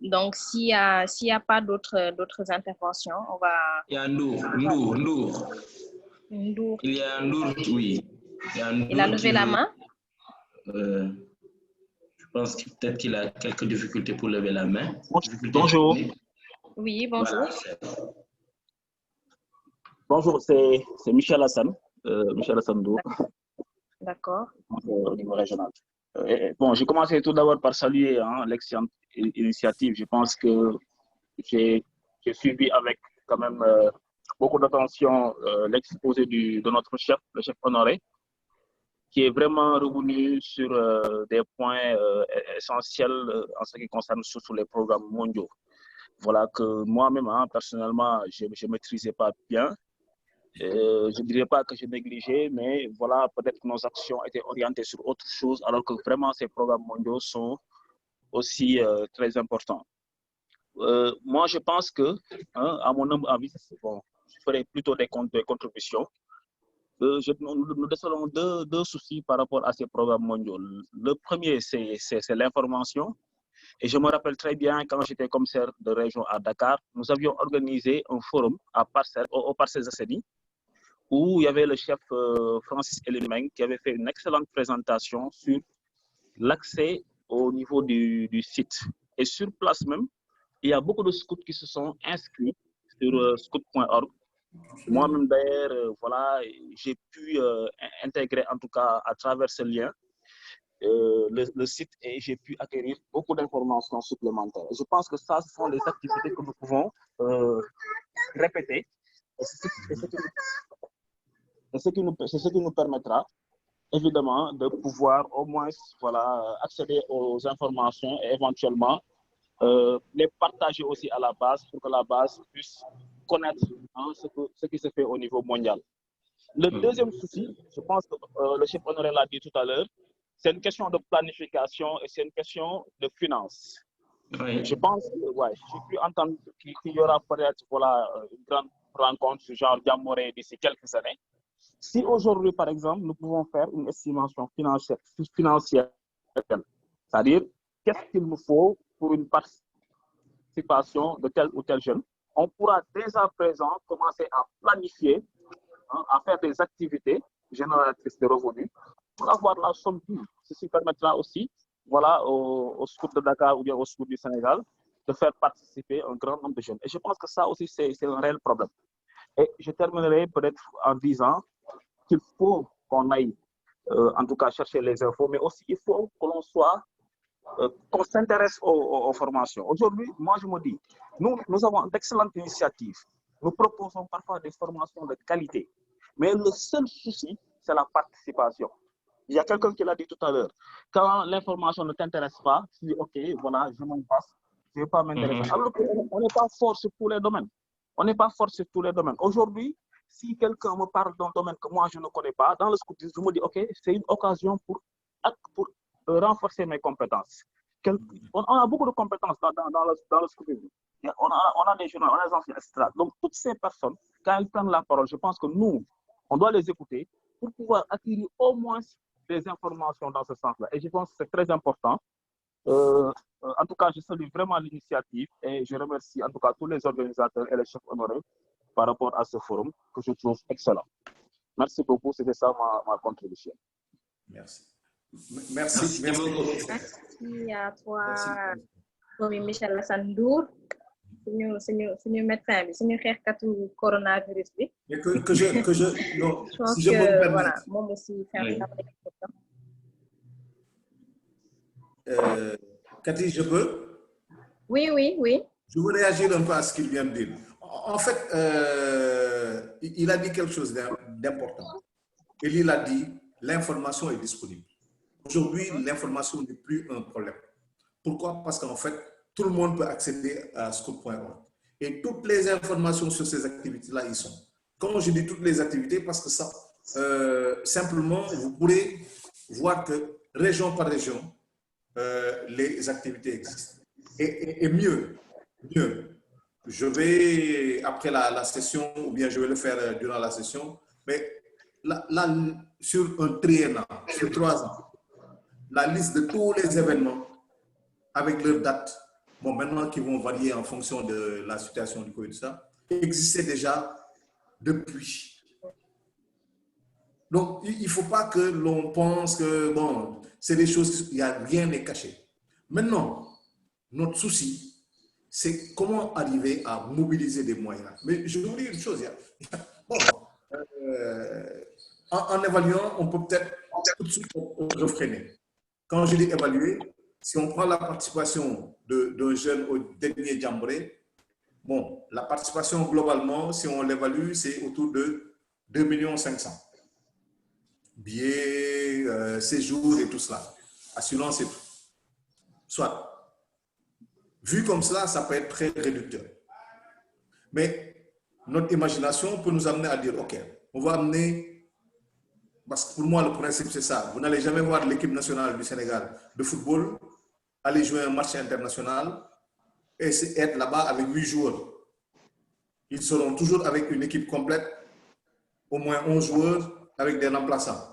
Donc, s'il y a pas d'autres interventions, on va... Il y a Ndour. Il y a Ndour, oui. Il a levé la main. Je pense que peut-être qu'il a quelques difficultés pour lever la main. Bonjour. Oui, bonjour. Voilà. Bonjour, c'est Michel Hassan. Michel Hassan Ndour. D'accord. Au niveau régional. Bon, j'ai commencé tout d'abord par saluer l'excellente initiative. Je pense que j'ai suivi avec quand même beaucoup d'attention l'exposé de notre chef, le chef Honoré, qui est vraiment revenu sur des points essentiels en ce qui concerne surtout les programmes mondiaux. Voilà que moi-même, personnellement, je ne maîtrisais pas bien. Je ne dirais pas que je négligeais, mais voilà, peut-être que nos actions étaient orientées sur autre chose, alors que vraiment ces programmes mondiaux sont aussi très importants. Moi, je pense que, à mon humble avis, bon, je ferai plutôt des contributions. Nous décelons deux soucis par rapport à ces programmes mondiaux. Le premier, c'est l'information. Et je me rappelle très bien, quand j'étais commissaire de région à Dakar, nous avions organisé un forum au Parcelles Assainies, où il y avait le chef Francis Elimeng qui avait fait une excellente présentation sur l'accès au niveau du site. Et sur place même, il y a beaucoup de scouts qui se sont inscrits sur scout.org. Moi-même d'ailleurs, voilà, j'ai pu intégrer en tout cas à travers ce lien le site et j'ai pu acquérir beaucoup d'informations supplémentaires. Je pense que ça, ce sont les activités que nous pouvons répéter. Et c'est ce qui nous permettra évidemment de pouvoir au moins accéder aux informations et éventuellement les partager aussi à la base pour que la base puisse connaître ce qui se fait au niveau mondial. Le deuxième souci, je pense que le chef Honoré l'a dit tout à l'heure, c'est une question de planification et c'est une question de finances. Oui. Je pense que, j'ai pu entendre qu'il y aura peut-être une grande rencontre du genre Diamoré d'ici quelques années. Si aujourd'hui, par exemple, nous pouvons faire une estimation financière, c'est-à-dire qu'est-ce qu'il nous faut pour une participation de tel ou tel jeune, on pourra dès à présent commencer à planifier, à faire des activités génératrices de revenus pour avoir la somme due. Ceci permettra aussi, voilà, au Scout de Dakar ou bien au Scout du Sénégal de faire participer un grand nombre de jeunes. Et je pense que ça aussi, c'est un réel problème. Et je terminerai peut-être en disant qu'il faut qu'on aille, en tout cas, chercher les infos, mais aussi il faut que l'on soit, qu'on s'intéresse aux formations. Aujourd'hui, moi, je me dis, nous avons d'excellentes initiatives. Nous proposons parfois des formations de qualité. Mais le seul souci, c'est la participation. Il y a quelqu'un qui l'a dit tout à l'heure. Quand l'information ne t'intéresse pas, tu dis, OK, voilà, je m'en passe, je ne vais pas m'intéresser. Alors qu'on n'est pas fort sur tous les domaines. On n'est pas fort sur tous les domaines. Aujourd'hui, si quelqu'un me parle d'un domaine que moi, je ne connais pas, dans le scoutisme, je me dis, OK, c'est une occasion pour renforcer mes compétences. On a beaucoup de compétences dans le scoutisme. On a des jeunes, on a des anciens, etc. Donc, toutes ces personnes, quand elles prennent la parole, je pense que nous, on doit les écouter pour pouvoir acquérir au moins des informations dans ce sens-là. Et je pense que c'est très important. En tout cas, je salue vraiment l'initiative et je remercie en tout cas tous les organisateurs et les chefs honorés par rapport à ce forum que je trouve excellent. Merci beaucoup, c'était ça ma contribution. Merci. Merci à toi, Michel Lassandour. Suñu médecin bi suñu xeexkatu coronavirus bi. Mais que je non, je pense si je que peux me permettre, voilà moom aussi Cathy, je peux? Oui. Je veux réagir un peu à ce qu'il vient de dire. En fait, il a dit quelque chose d'important. Il a dit l'information est disponible. Aujourd'hui, l'information n'est plus un problème. Pourquoi? Parce qu'en fait, tout le monde peut accéder à scout.org. Et toutes les informations sur ces activités-là, ils sont. Quand je dis toutes les activités, parce que ça, simplement, vous pourrez voir que région par région, les activités existent. Et mieux, je vais, après la session, ou bien je vais le faire durant la session, mais là sur un triennal, sur 3 ans, la liste de tous les événements avec leurs dates, bon, maintenant qui vont varier en fonction de la situation du Covid, ça existait déjà depuis. Donc, il ne faut pas que l'on pense que, bon, c'est des choses, il n'y a rien n'est caché. Maintenant, notre souci, c'est comment arriver à mobiliser des moyens. Mais je vais vous dire une chose, bon, en évaluant, on peut peut-être tout de suite refréner. Quand je dis évaluer, si on prend la participation d'un jeune au dernier Jamboree, bon, la participation globalement, si on l'évalue, c'est autour de 2 500 000. Billets, séjours et tout cela. Assurance et tout. Soit. Vu comme cela, ça peut être très réducteur. Mais notre imagination peut nous amener à dire, OK, on va amener, parce que pour moi, le principe, c'est ça. Vous n'allez jamais voir l'équipe nationale du Sénégal de football aller jouer un match international et être là-bas avec 8 joueurs. Ils seront toujours avec une équipe complète, au moins 11 joueurs avec des remplaçants.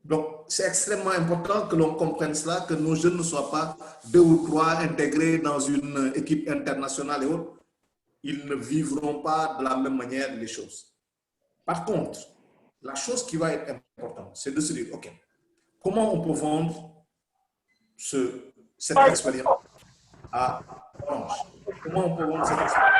Donc, c'est extrêmement important que l'on comprenne cela, que nos jeunes ne soient pas 2 ou 3 intégrés dans une équipe internationale et autres. Ils ne vivront pas de la même manière les choses. Par contre, la chose qui va être importante, c'est de se dire, OK, comment on peut vendre cette expérience à Orange? Comment on peut vendre cette expérience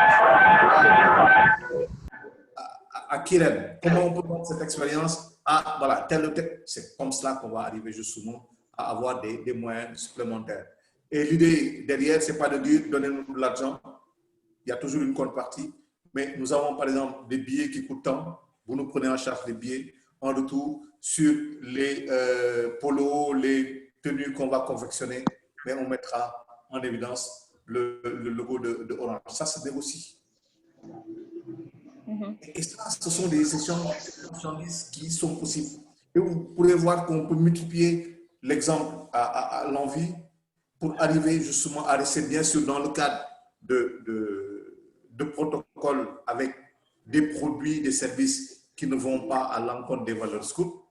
à Kiren? Comment on peut vendre cette expérience à voilà, tel ou tel? C'est comme cela qu'on va arriver justement à avoir des moyens supplémentaires. Et l'idée derrière, ce n'est pas de dire donnez-nous de l'argent. Il y a toujours une contrepartie. Mais nous avons par exemple des billets qui coûtent tant. Vous nous prenez en charge des billets. En retour, sur les polos, les tenues qu'on va confectionner, mais on mettra en évidence le logo de Orange. Ça se négocie. Et ça, ce sont des sessions qui sont possibles. Et vous pourrez voir qu'on peut multiplier l'exemple à l'envie pour arriver justement à rester bien sûr dans le cadre de protocoles avec des produits, des services qui ne vont pas à l'encontre des valeurs scouts,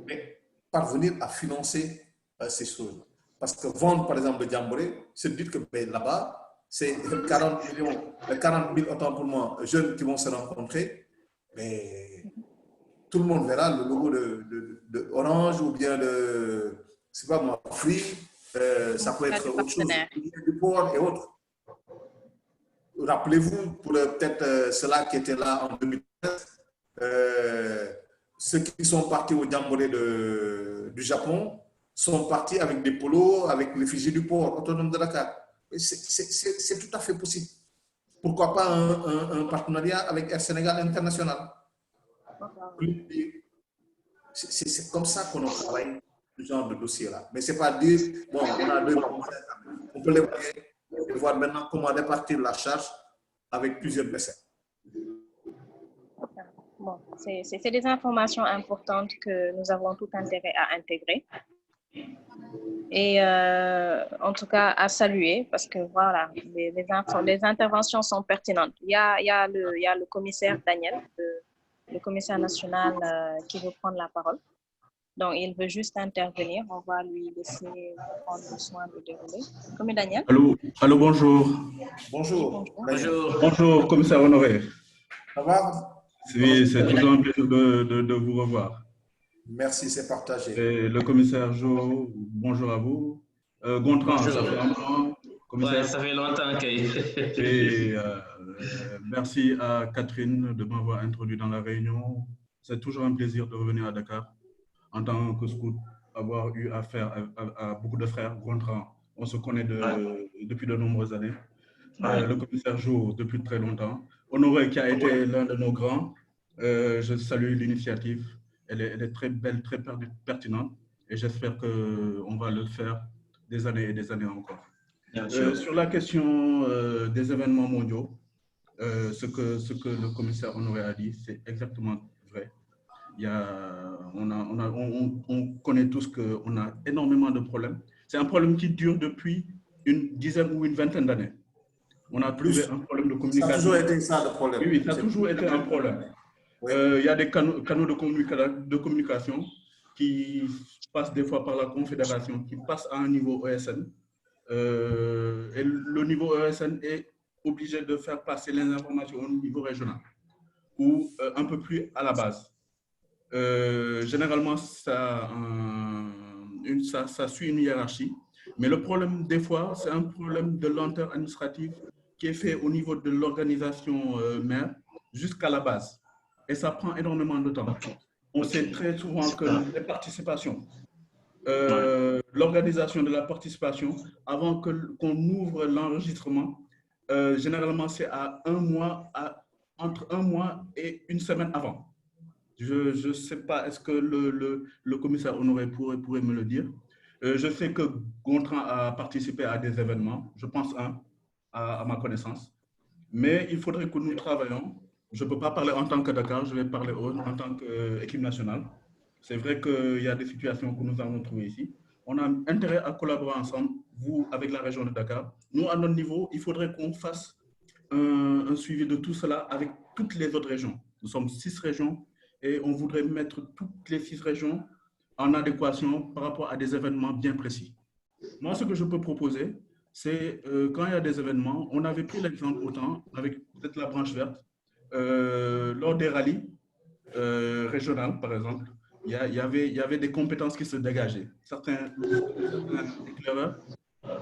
mais parvenir à financer ces choses. Parce que vendre, par exemple, le Jamboree, se dire que ben, là-bas, c'est 40 000, autant pour moi, jeunes qui vont se rencontrer, mais tout le monde verra le logo de Orange ou bien de, c'est pas moi, Free, ça peut être autre chose, du port et autres. Rappelez-vous, pour peut-être ceux-là qui étaient là en 2013, ceux qui sont partis au Jamboree du Japon sont partis avec des polos, avec l'effigie du port autonome de Dakar. C'est tout à fait possible. Pourquoi pas un partenariat avec Air Sénégal International? C'est comme ça qu'on travaille ce genre de dossier-là. Mais ce n'est pas dire, bon, on a deux commissaires, on peut les voir et voir maintenant comment répartir la charge avec plusieurs mécènes. Bon, c'est des informations importantes que nous avons tout intérêt à intégrer. Et en tout cas à saluer parce que voilà, les interventions sont pertinentes. Il y a le commissaire Daniel, le commissaire national qui veut prendre la parole. Donc, il veut juste intervenir. On va lui laisser prendre le soin de dérouler. Commissaire Daniel. Allô, bonjour. Bonjour. Bonjour. Bonjour, commissaire Honoré. Ça va? Oui, c'est toujours un plaisir de vous revoir. Merci, c'est partagé. Et le commissaire Jo, bonjour à vous. Gontran, ça fait un moment. Ouais, ça fait longtemps que... Et merci à Catherine de m'avoir introduit dans la réunion. C'est toujours un plaisir de revenir à Dakar. En tant que scout, avoir eu affaire à beaucoup de frères, Gontran, on se connaît depuis de nombreuses années. Le commissaire Jo, depuis très longtemps. Honoré, qui a été l'un de nos grands, je salue l'initiative. Elle est très belle, très pertinente et j'espère qu'on va le faire des années et des années encore. Sur la question des événements mondiaux, ce que le commissaire Honoré a dit, c'est exactement vrai. On connaît tous qu'on a énormément de problèmes. C'est un problème qui dure depuis une dizaine ou une vingtaine d'années. On a trouvé un problème de communication. Ça a toujours été ça le problème. Oui, ça a toujours été un problème. Il y a des canaux de communication qui passent des fois par la Confédération, qui passent à un niveau ESN. Et le niveau ESN est obligé de faire passer les informations au niveau régional ou un peu plus à la base. Généralement, ça suit une hiérarchie. Mais le problème, des fois, c'est un problème de lenteur administrative qui est fait au niveau de l'organisation mère jusqu'à la base. Et ça prend énormément de temps. On sait très souvent que les participations, l'organisation de la participation, avant qu'on ouvre l'enregistrement, généralement c'est entre un mois et une semaine avant. Je ne sais pas, est-ce que le commissaire Honoré pourrait me le dire? Je sais que Gontran a participé à des événements, je pense à ma connaissance, mais il faudrait que nous travaillions. Je ne peux pas parler en tant que Dakar, je vais parler en tant qu'équipe nationale. C'est vrai qu'il y a des situations que nous avons trouvées ici. On a intérêt à collaborer ensemble, vous avec la région de Dakar. Nous, à notre niveau, il faudrait qu'on fasse un suivi de tout cela avec toutes les autres régions. Nous sommes 6 régions et on voudrait mettre toutes les 6 régions en adéquation par rapport à des événements bien précis. Moi, ce que je peux proposer, c'est quand il y a des événements, on avait pris l'exemple autant avec peut-être la branche verte, lors des rallyes régionales, par exemple, il y avait des compétences qui se dégageaient. Certains éclaireurs,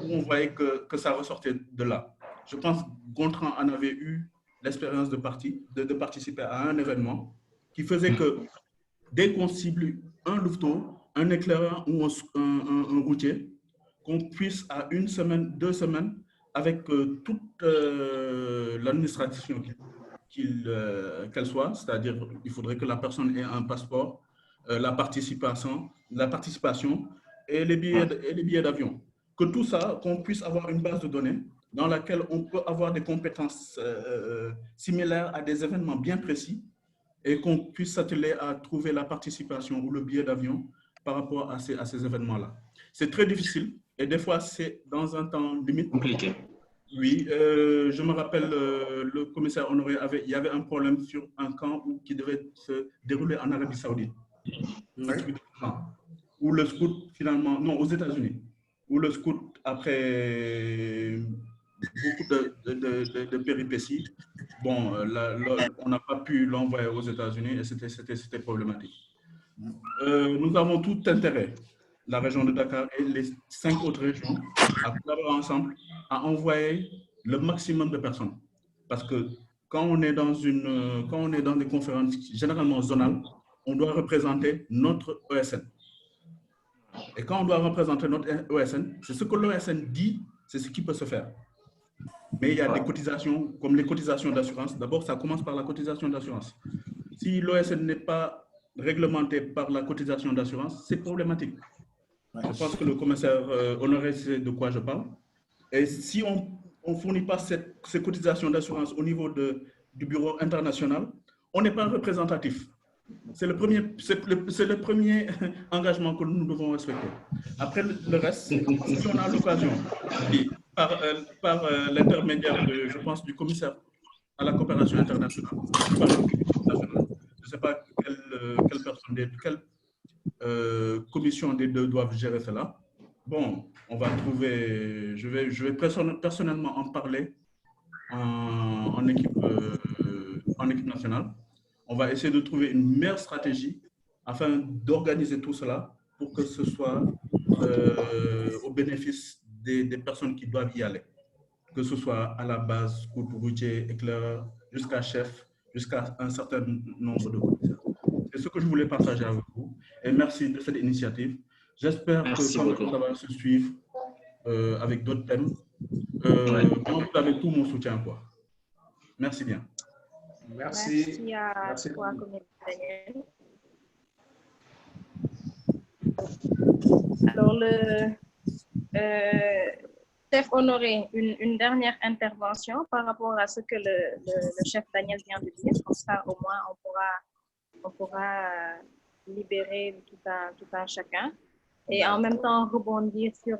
où on voyait que ça ressortait de là. Je pense que Gontran en avait eu l'expérience de participer à un événement qui faisait que dès qu'on cible un louveteau, un éclaireur ou un routier, qu'on puisse à 1 semaine, 2 semaines, avec toute l'administration qu'elle soit, c'est-à-dire il faudrait que la personne ait un passeport, la participation et les billets d'avion. Que tout ça, qu'on puisse avoir une base de données dans laquelle on peut avoir des compétences similaires à des événements bien précis et qu'on puisse s'atteler à trouver la participation ou le billet d'avion par rapport à ces événements-là. C'est très difficile et des fois, c'est dans un temps limite. Compliqué. Oui, je me rappelle, le commissaire Honoré il y avait un problème sur un camp qui devait se dérouler en Arabie Saoudite. Oui. Où le scout, finalement, non, aux États-Unis, où le scout, après beaucoup de péripéties, bon, on n'a pas pu l'envoyer aux États-Unis et c'était problématique. Nous avons tout intérêt, la région de Dakar et les 5 autres régions, à collaborer ensemble, à envoyer le maximum de personnes. Parce que quand on est dans des conférences généralement zonales, on doit représenter notre ESN. Et quand on doit représenter notre ESN, c'est ce que l'ESN dit, c'est ce qui peut se faire. Mais il y a des cotisations, comme les cotisations d'assurance. D'abord, ça commence par la cotisation d'assurance. Si l'ESN n'est pas réglementé par la cotisation d'assurance, c'est problématique. Je pense que le commissaire Honoré sait de quoi je parle. Et si on ne fournit pas ces cotisations d'assurance au niveau du bureau international, on n'est pas représentatif. C'est le premier engagement que nous devons respecter. Après le reste, si on a l'occasion, par l'intermédiaire, je pense, du commissaire à la coopération internationale, je ne sais pas quelle personne, quelle commission des deux doivent gérer cela. Bon, on va trouver, je vais personnellement en parler en équipe nationale. On va essayer de trouver une meilleure stratégie afin d'organiser tout cela pour que ce soit au bénéfice des personnes qui doivent y aller. Que ce soit à la base, scout, routier, éclaireur, jusqu'à chef, jusqu'à un certain nombre de commissaires. C'est ce que je voulais partager avec vous. Et merci de cette initiative. J'espère que ça va se suivre avec d'autres thèmes. Vous avez tout mon soutien, quoi. Merci bien. Merci. Merci à toi, commissaire Daniel. Alors, le chef Honoré, une dernière intervention par rapport à ce que le chef Daniel vient de dire. Comme ça, au moins, on pourra libérer tout un chacun. Et en même temps, rebondir sur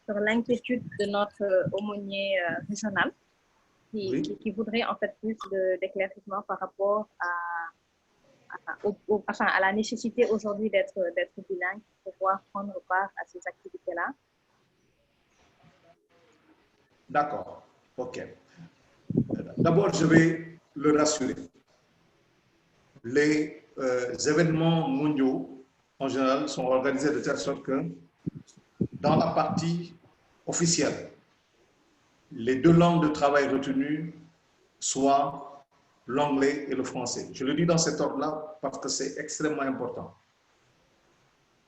l'inquiétude de notre aumônier régional qui voudrait en fait plus d'éclaircissement par rapport à la nécessité aujourd'hui d'être bilingue pour pouvoir prendre part à ces activités-là. D'accord, ok. D'abord, je vais le rassurer. Les événements mondiaux, en général, sont organisés de telle sorte que dans la partie officielle, les 2 langues de travail retenues soient l'anglais et le français. Je le dis dans cet ordre-là parce que c'est extrêmement important.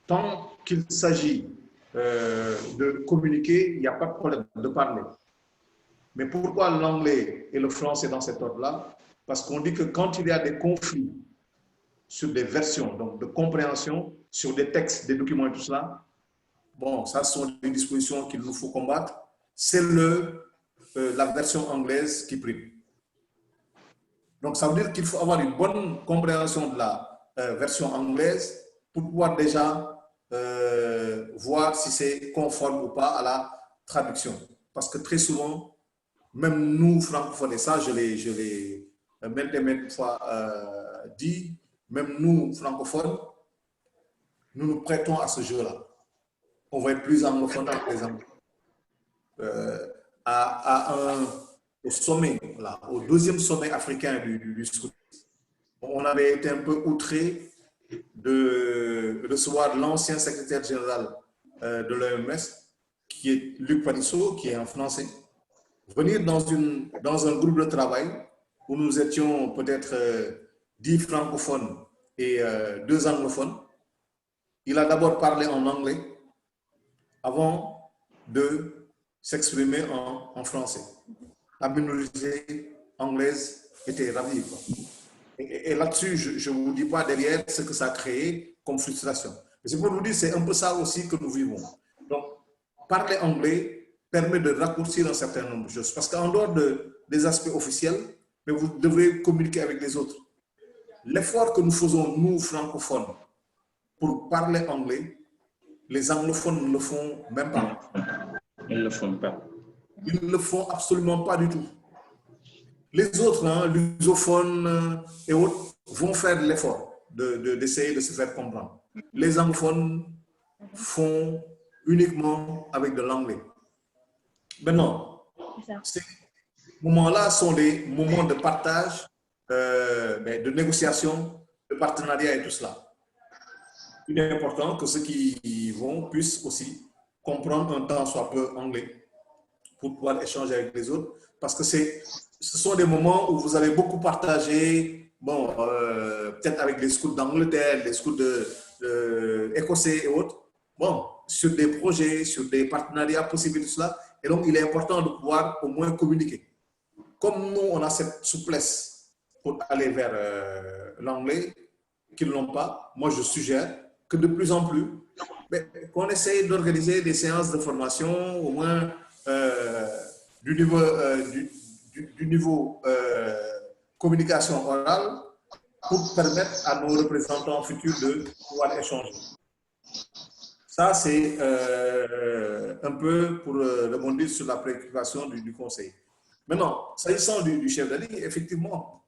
Tant qu'il s'agit de communiquer, il n'y a pas de problème de parler. Mais pourquoi l'anglais et le français dans cet ordre-là? Parce qu'on dit que quand il y a des conflits sur des versions, donc de compréhension, sur des textes, des documents et tout cela, bon, ça sont des dispositions qu'il nous faut combattre. C'est la version anglaise qui prime. Donc, ça veut dire qu'il faut avoir une bonne compréhension de la version anglaise pour pouvoir déjà voir si c'est conforme ou pas à la traduction. Parce que très souvent, même nous, francophones, et ça, je l'ai maintes et maintes fois dit, même nous, francophones, nous nous prêtons à ce jeu-là. On va être plus anglophone, par exemple. Au sommet, là, au 2e sommet africain du scout, on avait été un peu outré de recevoir l'ancien secrétaire général de l'OMS, qui est Luc Panisso, qui est un Français, venir dans un groupe de travail où nous étions peut-être 10 francophones et 2 anglophones. Il a d'abord parlé en anglais avant de s'exprimer en français. La minorité anglaise était ravie. Et là-dessus, je ne vous dis pas derrière ce que ça a créé comme frustration. Mais c'est pour vous dire, c'est un peu ça aussi que nous vivons. Donc, parler anglais permet de raccourcir un certain nombre de choses. Parce qu'en dehors des aspects officiels, mais vous devrez communiquer avec les autres. L'effort que nous faisons, nous, francophones, pour parler anglais, les anglophones ne le font même pas. Ils ne le font pas. Ils ne le font absolument pas du tout. Les autres, hein, lusophones et autres, vont faire l'effort d'essayer de se faire comprendre. Les anglophones font uniquement avec de l'anglais. Maintenant, ces moments-là sont des moments de partage, de négociation, de partenariat et tout cela. Il est important que ceux qui y vont puissent aussi comprendre un temps soit peu anglais pour pouvoir échanger avec les autres, parce que ce sont des moments où vous avez beaucoup partagé, bon, peut-être avec les scouts d'Angleterre, les scouts écossais et autres, bon, sur des projets, sur des partenariats possibles, tout cela. Et donc, il est important de pouvoir au moins communiquer. Comme nous, on a cette souplesse pour aller vers l'anglais, qu'ils ne l'ont pas, moi, je suggère que de plus en plus, qu'on essaye d'organiser des séances de formation, au moins du niveau communication orale, pour permettre à nos représentants futurs de pouvoir échanger. Ça, c'est un peu pour rebondir sur la préoccupation du Conseil. Maintenant, s'agissant du chef de ligne, effectivement,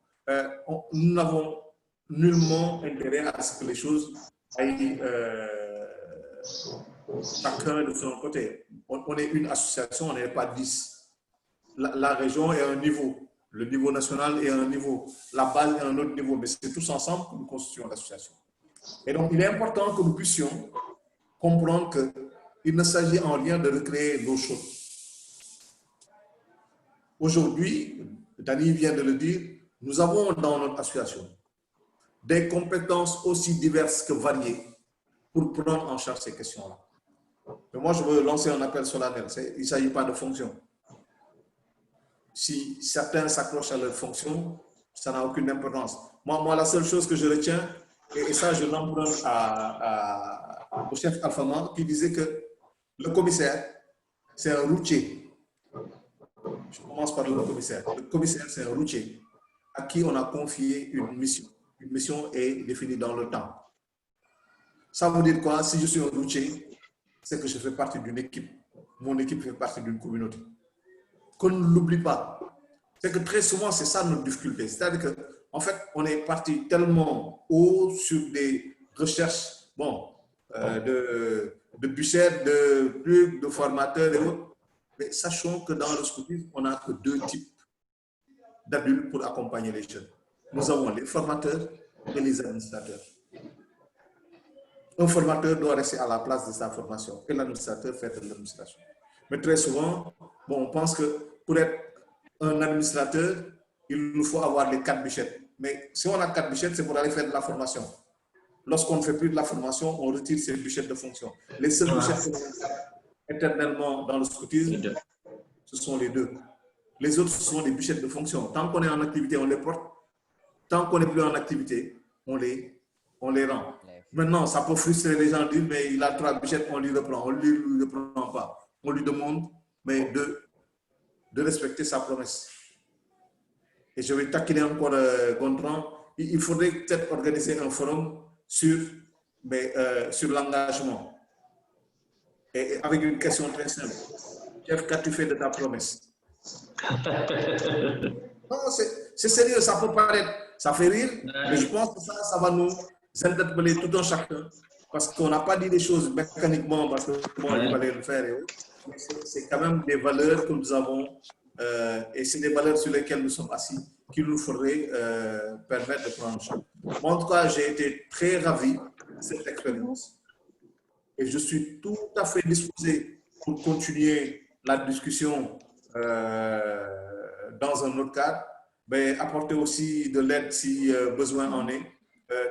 nous n'avons nullement intérêt à ce que les choses aillent chacun de son côté. On est une association, on n'est pas 10. La région est un niveau, le niveau national est un niveau, la base est un autre niveau, mais c'est tous ensemble que nous constituons l'association. Et donc, il est important que nous puissions comprendre qu'il ne s'agit en rien de recréer l'eau chaude. Aujourd'hui, Dani vient de le dire, nous avons dans notre association des compétences aussi diverses que variées pour prendre en charge ces questions-là. Mais moi, je veux lancer un appel solennel. Il ne s'agit pas de fonction. Si certains s'accrochent à leur fonction, ça n'a aucune importance. Moi, la seule chose que je retiens, et ça, je l'emprunte au chef Alphaman, qui disait que le commissaire, c'est un routier. Je commence par le commissaire. Le commissaire, c'est un routier à qui on a confié une mission. Une mission est définie dans le temps. Ça veut dire quoi? Si je suis un routier, c'est que je fais partie d'une équipe. Mon équipe fait partie d'une communauté. Qu'on ne l'oublie pas. C'est que très souvent, c'est ça notre difficulté. C'est-à-dire qu'en fait, on est parti tellement haut sur des recherches, bon, de Buchette, de Plug, de formateurs et autres. Mais sachons que dans le scoutisme, on n'a que 2 types d'adultes pour accompagner les jeunes. Nous avons les formateurs et les administrateurs. Un formateur doit rester à la place de sa formation et l'administrateur fait de l'administration. Mais très souvent, bon, on pense que pour être un administrateur, il nous faut avoir les 4 bichettes. Mais si on a 4 bichettes, c'est pour aller faire de la formation. Lorsqu'on ne fait plus de la formation, on retire ces bichettes de fonction. Les seules bichettes que l'on a éternellement dans le scoutisme, ce sont les 2. Les autres, ce sont des bichettes de fonction. Tant qu'on est en activité, on les porte. Tant qu'on n'est plus en activité, on les rend. Maintenant, ça peut frustrer les gens, dire, mais il a 3 bichettes, on lui reprend. On ne lui reprend pas. On lui demande mais de respecter sa promesse. Et je vais taquiner encore Gontran. Il faudrait peut-être organiser un forum sur l'engagement. Et avec une question très simple. Chef, qu'as-tu fait de ta promesse? Non, c'est sérieux, ça peut paraître, ça fait rire, mais je pense que ça va nous interpeller tout un chacun, parce qu'on n'a pas dit les choses mécaniquement, parce que bon, il fallait le faire. C'est quand même des valeurs que nous avons, et c'est des valeurs sur lesquelles nous sommes assis, qu'il nous faudrait permettre de prendre en charge. Moi, en tout cas, j'ai été très ravi de cette expérience. Et je suis tout à fait disposé pour continuer la discussion dans un autre cadre, mais apporter aussi de l'aide si besoin en est,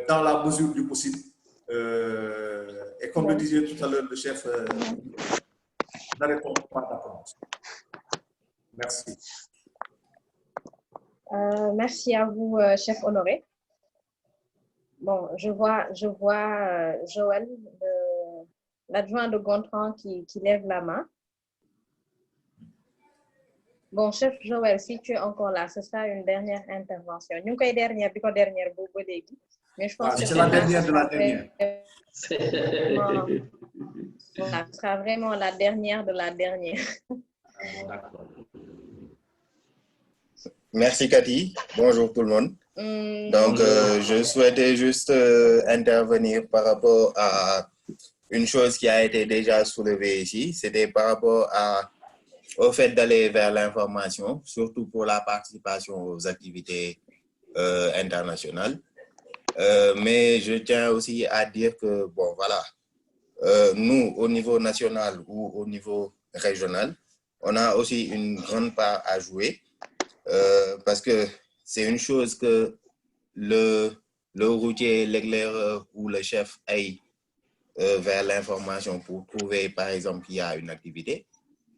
dans la mesure du possible. Et comme le disait tout à l'heure le chef, n'arrêtons pas d'apprendre. Merci. Merci à vous, chef Honoré. Bon, je vois Joël, l'adjoint de Gontran qui lève la main. Bon, chef Joël, si tu es encore là, ce sera une dernière intervention. Nous avons dernière, mais je pense que c'est la dernière de la dernière. Voilà, ce sera vraiment la dernière de la dernière. Merci Cathy. Bonjour tout le monde. Donc, je souhaitais juste intervenir par rapport à une chose qui a été déjà soulevée ici. C'était par rapport au fait d'aller vers l'information, surtout pour la participation aux activités internationales. Mais je tiens aussi à dire que, bon, voilà, nous, au niveau national ou au niveau régional, on a aussi une grande part à jouer parce que c'est une chose que le routier, l'éclaireur ou le chef aille vers l'information pour trouver, par exemple, qu'il y a une activité,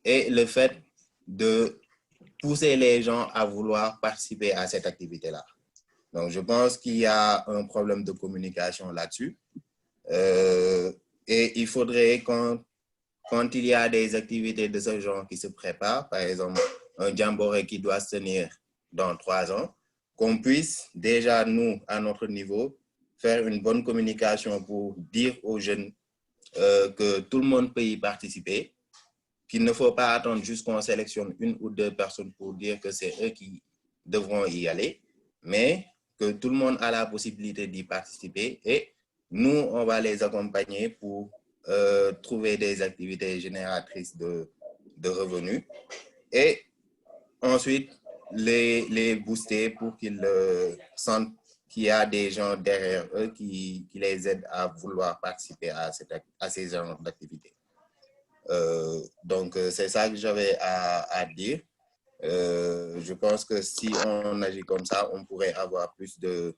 et le fait de pousser les gens à vouloir participer à cette activité-là. Donc, je pense qu'il y a un problème de communication là-dessus. Et il faudrait, quand il y a des activités de ce genre qui se préparent, par exemple, un jamboree qui doit se tenir dans 3 ans, qu'on puisse déjà, nous, à notre niveau, faire une bonne communication pour dire aux jeunes que tout le monde peut y participer, qu'il ne faut pas attendre juste qu'on sélectionne 1 ou 2 personnes pour dire que c'est eux qui devront y aller, mais que tout le monde a la possibilité d'y participer et nous, on va les accompagner pour trouver des activités génératrices de revenus et ensuite les booster pour qu'ils sentent qu'il y a des gens derrière eux qui les aident à vouloir participer à ces genres d'activités. Donc, c'est ça que j'avais à dire. Je pense que si on agit comme ça, on pourrait avoir plus de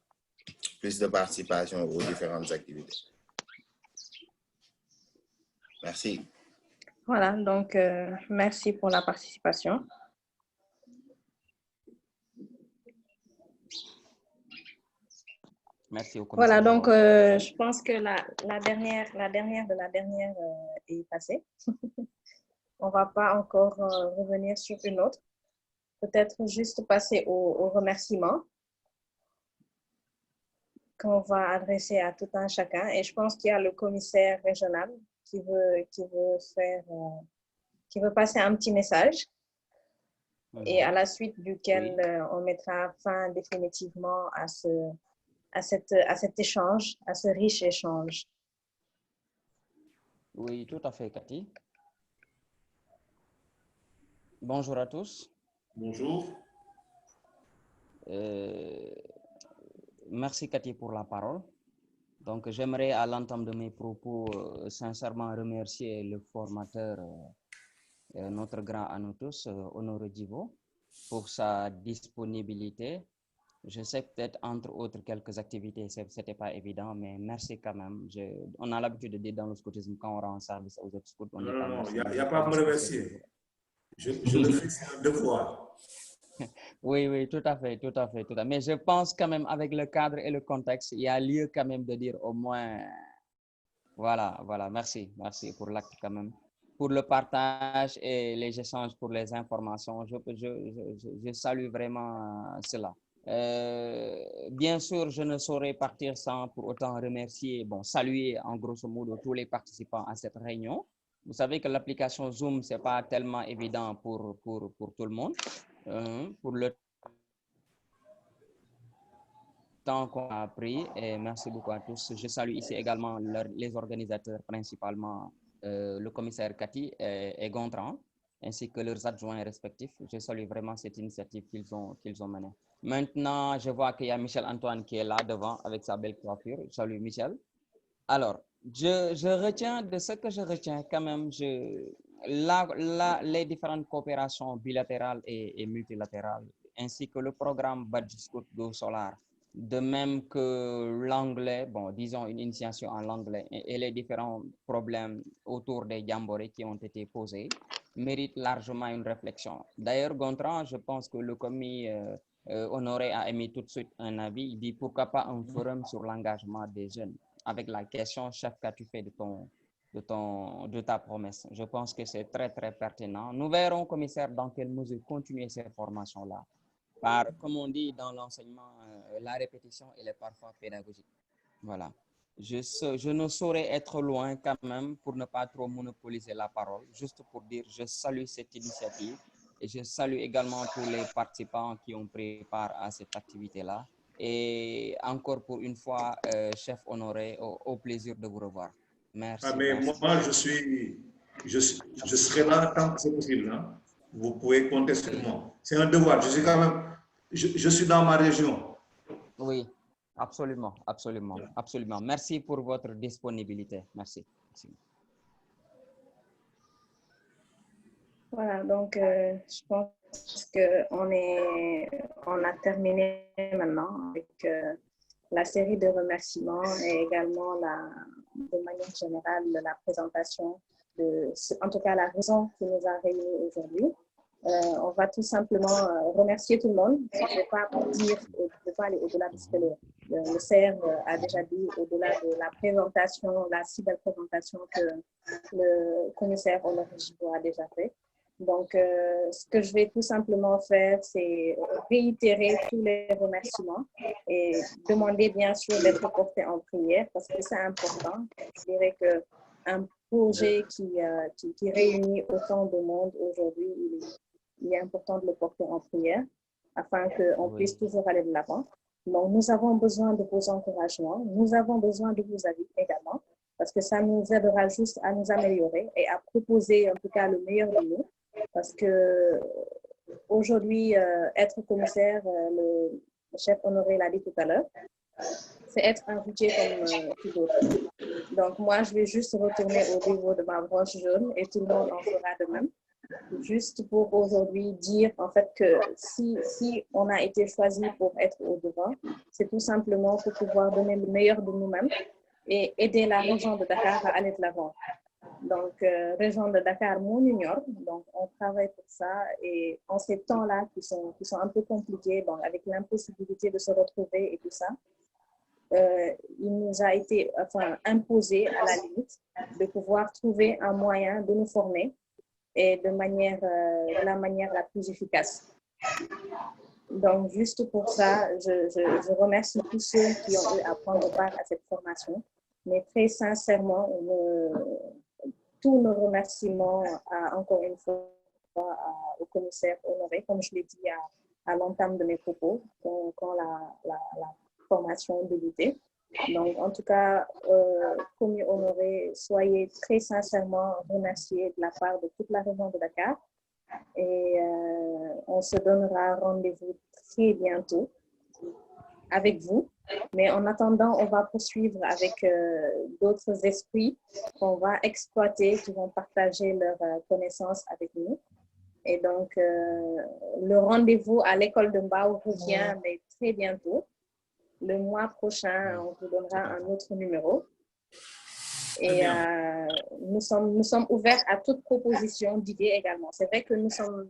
participation aux différentes activités. Merci. Voilà, donc merci pour la participation. Merci au Voilà, commissaire. donc je pense que la dernière est passée. On ne va pas encore revenir sur une autre. Peut-être juste passer aux remerciements qu'on va adresser à tout un chacun. Et je pense qu'il y a le commissaire régional qui veut passer un petit message et à la suite duquel on mettra fin définitivement à cet échange, à ce riche échange. Oui, tout à fait, Cathy. Bonjour à tous. Bonjour. Merci, Cathy, pour la parole. Donc, j'aimerais, à l'entame de mes propos, sincèrement remercier le formateur, notre grand à nous tous, Honoré Divo, pour sa disponibilité. Je sais peut-être, entre autres, quelques activités, ce n'était pas évident, mais merci quand même. On a l'habitude de dire dans le scoutisme, quand on rend service aux autres scouts, on dit pas merci. Non, il n'y a pas à me remercier. Je le fais, c'est un devoir. Oui, tout à fait. Mais je pense quand même, avec le cadre et le contexte, il y a lieu quand même de dire au moins, voilà, merci pour l'acte quand même. Pour le partage et les échanges, pour les informations, je salue vraiment cela. Bien sûr, je ne saurais partir sans pour autant remercier, saluer en grosso modo tous les participants à cette réunion. Vous savez que l'application Zoom, ce n'est pas tellement évident pour tout le monde. Pour le temps qu'on a pris et merci beaucoup à tous. Je salue ici également les organisateurs, principalement le commissaire Cathy et Gontran, ainsi que leurs adjoints respectifs. Je salue vraiment cette initiative qu'ils ont menée. Maintenant, je vois qu'il y a Michel Antoine qui est là devant avec sa belle coiffure. Je salue Michel. Alors, je retiens de ce que je retiens quand même, les différentes coopérations bilatérales et multilatérales, ainsi que le programme Badge Scout Go Solar, de même que l'anglais, disons une initiation en anglais et les différents problèmes autour des jamborees qui ont été posés, méritent largement une réflexion. D'ailleurs, Gontran, je pense que le commis Honoré a émis tout de suite un avis. Il dit pourquoi pas un forum sur l'engagement des jeunes avec la question, chef, qu'as-tu fait de ta promesse? Je pense que c'est très, très pertinent. Nous verrons, commissaire, dans quelle mesure continuer ces formations-là. Comme on dit dans l'enseignement, la répétition, elle est parfois pédagogique. Voilà. je ne saurais être loin quand même pour ne pas trop monopoliser la parole, juste pour dire je salue cette initiative et je salue également tous les participants qui ont pris part à cette activité-là. Et encore pour une fois, chef honoré, au plaisir de vous revoir. Merci. Ah, mais merci. moi, je serai là tant que c'est possible. Hein. Vous pouvez compter sur moi. C'est un devoir. Je suis quand même, je suis dans ma région. Oui, absolument, absolument, absolument. Merci pour votre disponibilité. Merci. Merci. Voilà, donc je pense qu'on a terminé maintenant avec la série de remerciements et également de manière générale la présentation en tout cas la raison qui nous a réunis aujourd'hui. On va tout simplement remercier tout le monde. Je ne vais pas aller au-delà de ce que le CERF a déjà dit, au-delà de la présentation, la si belle présentation que le commissaire Honoré Gibault a déjà fait. Donc, ce que je vais tout simplement faire, c'est réitérer tous les remerciements et demander bien sûr d'être porté en prière parce que c'est important. Je dirais qu'un projet qui réunit autant de monde aujourd'hui, il est important de le porter en prière afin qu'on puisse toujours aller de l'avant. Donc, nous avons besoin de vos encouragements. Nous avons besoin de vos avis également parce que ça nous aidera juste à nous améliorer et à proposer en tout cas le meilleur de nous. Parce que aujourd'hui, être commissaire, le chef Honoré l'a dit tout à l'heure, c'est être un routier comme tout d'autres. Donc moi, je vais juste retourner au niveau de ma branche jaune et tout le monde en fera de même. Juste pour aujourd'hui dire en fait que si on a été choisi pour être au devant, c'est tout simplement pour pouvoir donner le meilleur de nous-mêmes et aider la région de Dakar à aller de l'avant. Donc, région de Dakar, mon union, donc on travaille pour ça et en ces temps-là qui sont un peu compliqués, bon, avec l'impossibilité de se retrouver et tout ça, il nous a été imposé à la limite de pouvoir trouver un moyen de nous former et de la manière la plus efficace. Donc, juste pour ça, je remercie tous ceux qui ont eu à prendre part à cette formation, mais très sincèrement, tous nos remerciements encore une fois au commissaire Honoré, comme je l'ai dit à l'entame de mes propos, quand la formation débutait. Donc, en tout cas, commis Honoré, soyez très sincèrement remerciés de la part de toute la région de Dakar. Et on se donnera rendez-vous très bientôt avec vous. Mais en attendant, on va poursuivre avec d'autres esprits qu'on va exploiter, qui vont partager leurs connaissances avec nous. Et donc, le rendez-vous à l'école de Mbao revient mais très bientôt. Le mois prochain, on vous donnera un autre numéro. Et nous sommes ouverts à toute proposition d'idées également. C'est vrai que nous sommes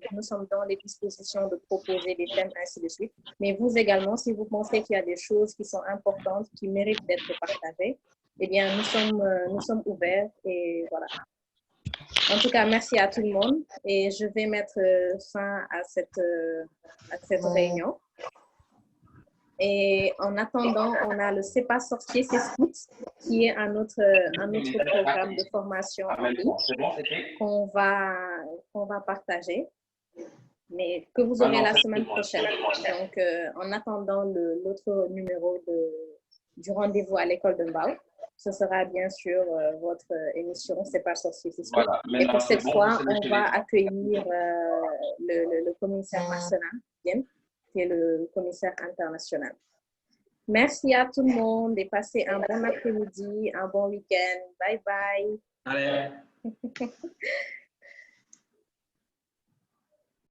dans les dispositions de proposer des thèmes, ainsi de suite. Mais vous également, si vous pensez qu'il y a des choses qui sont importantes, qui méritent d'être partagées, eh bien, nous sommes ouverts et voilà. En tout cas, merci à tout le monde et je vais mettre fin à cette réunion. Et en attendant, on a le C'est pas sorcier, c'est scout, qui est un autre programme de formation en ligne qu'on va partager, mais que vous aurez la semaine prochaine. Donc, en attendant l'autre numéro du rendez-vous à l'école de Mbao, ce sera bien sûr votre émission C'est pas sorcier, c'est scout. Et pour cette fois, on va accueillir le commissaire Massena, qui est le commissaire international. Merci à tout le monde et passez un bon après-midi, un bon week-end. Bye bye. Allez.